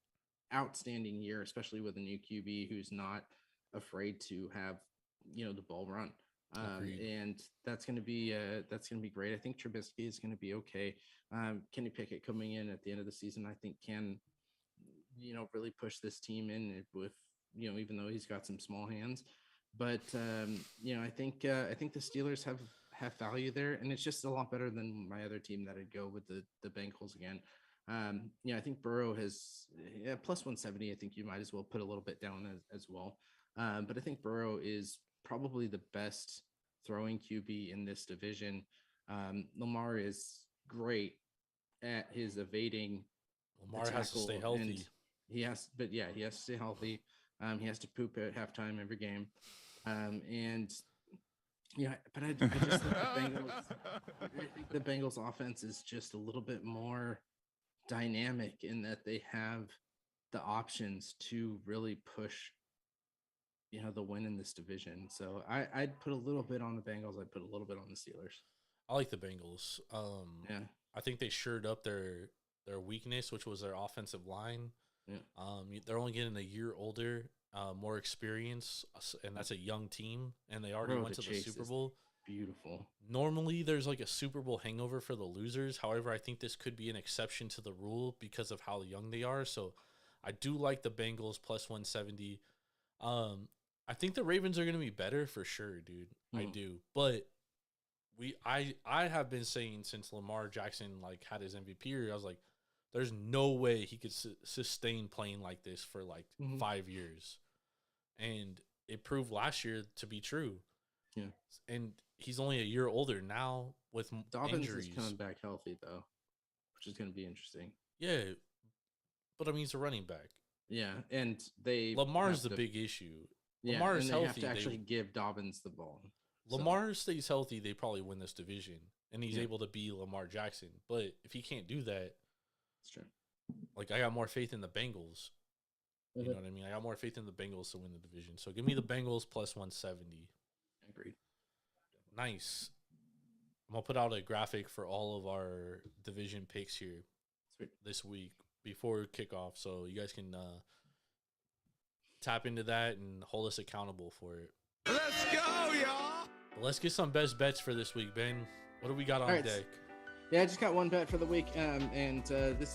outstanding year, especially with a new QB who's not afraid to have, the ball run. And that's going to be great. I think Trubisky is going to be okay. Kenny Pickett coming in at the end of the season, I think can, really push this team in with, even though he's got some small hands. But I think the Steelers have value there, and it's just a lot better than my other team that I'd go with the Bengals again. I think Burrow has +170. I think you might as well put a little bit down as well. But I think Burrow is probably the best throwing QB in this division. Lamar is great at his evading. Lamar has to stay healthy. He has to stay healthy. He has to poop at halftime every game. But I just think the Bengals offense is just a little bit more dynamic in that they have the options to really push the win in this division. So I'd put a little bit on the Bengals. I'd put a little bit on the Steelers. I like the Bengals. I think they shored up their weakness, which was their offensive line. Yeah. They're only getting a year older, more experience, and that's a young team, and they already went to the Super Bowl. Beautiful. Normally, there's like a Super Bowl hangover for the losers. However, I think this could be an exception to the rule because of how young they are. So I do like the Bengals +170. I think the Ravens are going to be better for sure, dude. I do. But I have been saying since Lamar Jackson had his MVP year, I was like, there's no way he could sustain playing like this for 5 years. And it proved last year to be true. Yeah. And he's only a year older now with Dobbins injuries. is coming back healthy, though, which is going to be interesting. Yeah. But, I mean, he's a running back. Yeah, and Lamar's the big issue. Yeah, Lamar's and they healthy. have to actually give Dobbins the ball. Lamar stays healthy, they probably win this division, and he's able to be Lamar Jackson. But if he can't do that, that's true. I got more faith in the Bengals. You know what I mean? I got more faith in the Bengals to win the division. So give me the Bengals +170. Agreed. Nice. I'm going to put out a graphic for all of our division picks here this week before kickoff, so you guys can tap into that and hold us accountable for it. Let's go, y'all. But let's get some best bets for this week, Ben. What do we got on deck? Yeah, I just got one bet for the week, and this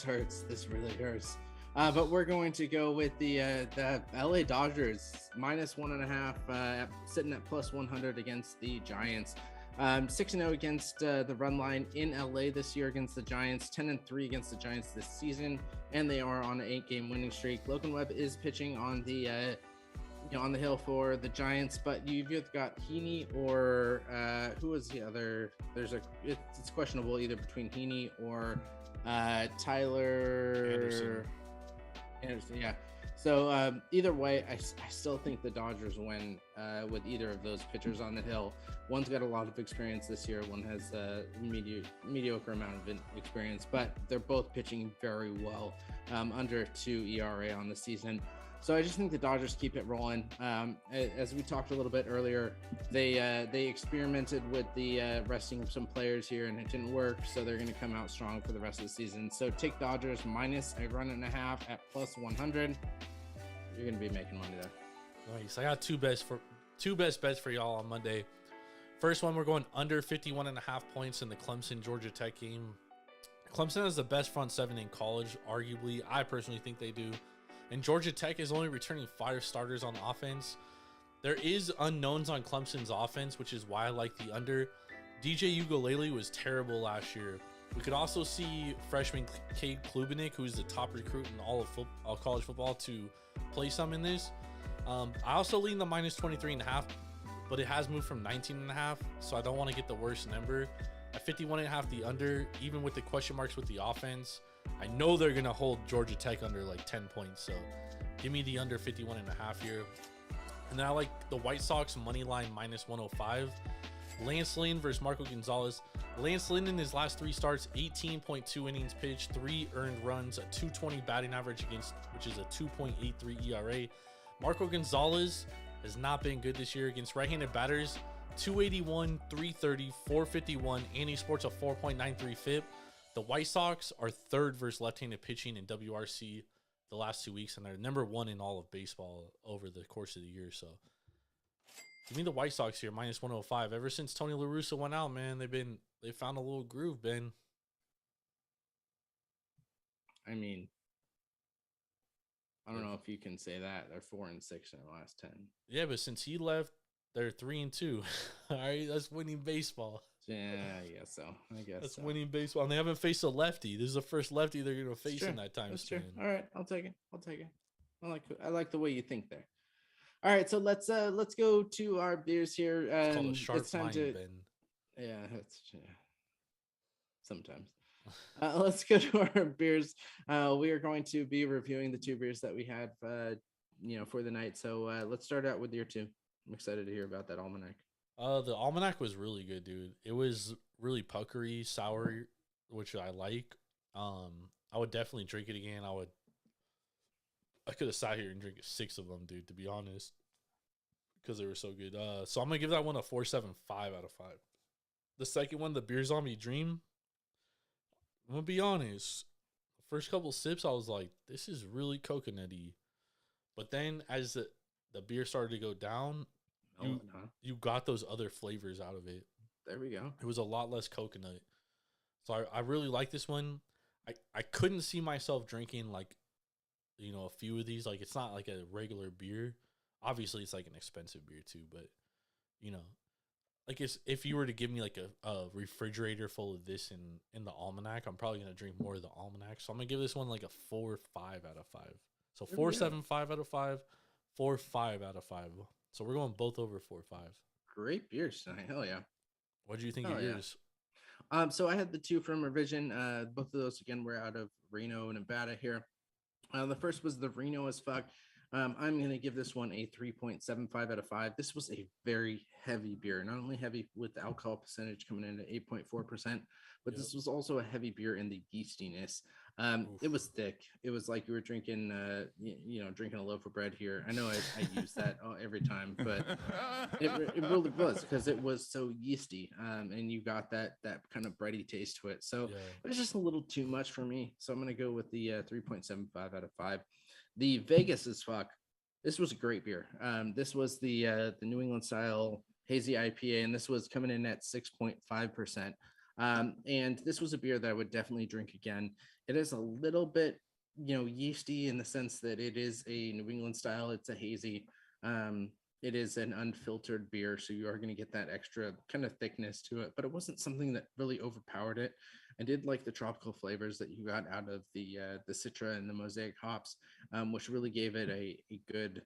hurts. This really hurts. But we're going to go with the LA Dodgers -1.5, sitting at +100 against the Giants. 6-0 against the run line in LA this year against the Giants, 10-3 against the Giants this season, and they are on an 8-game winning streak. Logan Webb is pitching on the on the hill for the Giants, but you've either got Heaney or who was the other? It's questionable either between Heaney or Tyler Anderson, yeah. So either way, I still think the Dodgers win with either of those pitchers on the hill. One's got a lot of experience this year. One has a mediocre amount of experience, but they're both pitching very well, under 2 ERA on the season. So I just think the Dodgers keep it rolling. As we talked a little bit earlier, they experimented with the resting of some players here, and it didn't work. So they're going to come out strong for the rest of the season. So take Dodgers minus a run and a half at plus 100. You're going to be making money there. Nice. I got two best bets for y'all on Monday. First one, we're going under 51.5 points in the Clemson Georgia Tech game. Clemson has the best front seven in college, arguably. I personally think they do. And Georgia Tech is only returning 5 starters on offense. There is unknowns on Clemson's offense, which is why I like the under. DJ Ugalele was terrible last year. We could also see freshman Cade Klubenik, who's the top recruit in all of college football, to play some in this. I also lean the minus 23.5, but it has moved from 19.5, so I don't want to get the worst number. At 51.5, the under, even with the question marks with the offense, I know they're going to hold Georgia Tech under like 10 points, so give me the under 51.5 here. And then I like the White Sox money line minus 105. Lance Lynn versus Marco Gonzalez. Lance Lynn in his last 3 starts, 18.2 innings pitched, 3 earned runs, a 220 batting average against, which is a 2.83 ERA. Marco Gonzalez has not been good this year against right-handed batters. 281, 330, 451, and he sports a 4.93 FIP. The White Sox are 3rd versus left-handed pitching in WRC the last 2 weeks, and they're number 1 in all of baseball over the course of the year. So give me the White Sox here, minus 105. Ever since Tony LaRussa went out, man, they found a little groove, Ben. I mean, I don't know if you can say that. They're 4-6 in the last 10. Yeah, but since he left, they're 3-2. All right, that's winning baseball. Yeah, I guess so. That's winning baseball. And they haven't faced a lefty. This is the first lefty they're going to face in that time That's span. true. All right, I'll take it. I like the way you think there. All right, so let's go to our beers here. It's called a sharp mind, Ben. Yeah, sometimes. Let's go to our beers. We are going to be reviewing the 2 beers that we had, for the night. So let's start out with your 2. I'm excited to hear about that almanac. The almanac was really good, dude. It was really puckery, sour, which I like. I would definitely drink it again. I could have sat here and drank 6 of them, dude, to be honest, because they were so good. So I'm gonna give that one a 4.75 out of 5. The second one, the Beer Zombie Dream. I'm gonna be honest. The first couple sips, I was like, this is really coconutty. But then as the beer started to go down, you got those other flavors out of it. There we go. It was a lot less coconut. So I really like this one. I couldn't see myself drinking like, a few of these. Like, it's not like a regular beer. Obviously, it's like an expensive beer too, but like if you were to give me like a refrigerator full of this in the almanac, I'm probably gonna drink more of the almanac. So I'm gonna give this one like a 4.5 out of 5. So 4.75 out of 5, 4.5 out of 5. So we're going both over 4.5. Great beers tonight. Hell yeah. What do you think of yours? So I had the 2 from Revision. Both of those again were out of Reno, Nevada here. The first was the Reno as fuck. I'm going to give this one a 3.75 out of 5. This was a very heavy beer, not only heavy with the alcohol percentage coming in at 8.4%, but this was also a heavy beer in the yeastiness. It was thick. It was like you were drinking, drinking a loaf of bread here. I know I use that every time, but it really was because it was so yeasty, and you got that kind of bready taste to it. So it was just a little too much for me. So I'm going to go with the 3.75 out of 5. The Vegas as fuck. This was a great beer. This was the New England style hazy IPA, and this was coming in at 6.5%. And this was a beer that I would definitely drink again. It is a little bit, yeasty in the sense that it is a New England style. It's a hazy. It is an unfiltered beer, so you are going to get that extra kind of thickness to it, but it wasn't something that really overpowered it. I did like the tropical flavors that you got out of the Citra and the Mosaic hops, which really gave it a good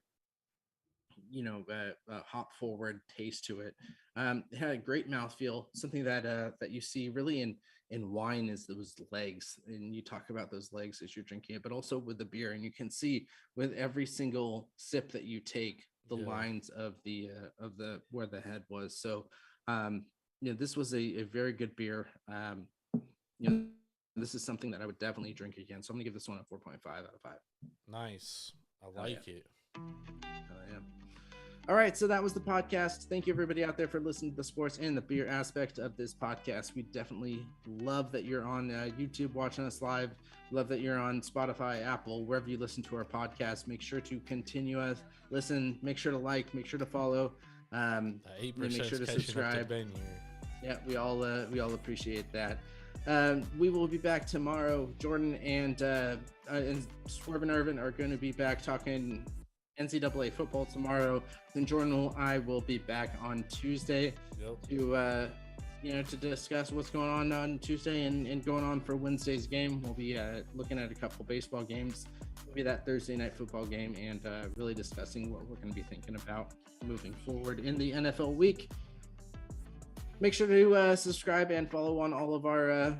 hop forward taste to it. It had a great mouthfeel, something that you see really in wine is those legs, and you talk about those legs as you're drinking it, but also with the beer, and you can see with every single sip that you take the lines of the where the head was. So this was a very good beer. This is something that I would definitely drink again. So I'm gonna give this one a 4.5 out of 5. Nice. I like it. Yeah. All right, so that was the podcast. Thank you, everybody out there, for listening to the sports and the beer aspect of this podcast. We definitely love that you're on YouTube watching us live. Love that you're on Spotify, Apple, wherever you listen to our podcast. Make sure to continue us, listen, make sure to like, make sure to follow. 8% make sure to subscribe. Here. Yeah, we all appreciate that. We will be back tomorrow. Jordan and Swerve and Irvin are going to be back talking NCAA football tomorrow. Then Jordan and I will be back on Tuesday to discuss what's going on Tuesday and going on for Wednesday's game. We'll be looking at a couple baseball games, maybe that Thursday night football game, and really discussing what we're going to be thinking about moving forward in the NFL week. Make sure to subscribe and follow on all of our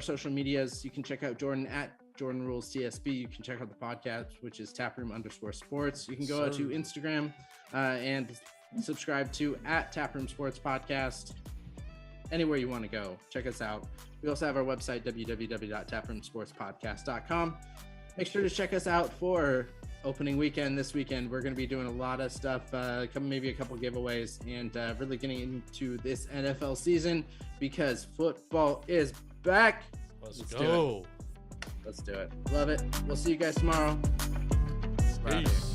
social medias. You can check out Jordan at Jordan Rules TSB. You can check out the podcast, which is Taproom_sports. You can go out to Instagram and subscribe to at Taproom Sports Podcast. Anywhere you want to go, check us out. We also have our website, www.taproomsportspodcast.com. Make sure to check us out for opening weekend this weekend. We're going to be doing a lot of stuff, maybe a couple giveaways, and really getting into this NFL season because football is back. Let's go. Let's do it. Love it. We'll see you guys tomorrow. Peace.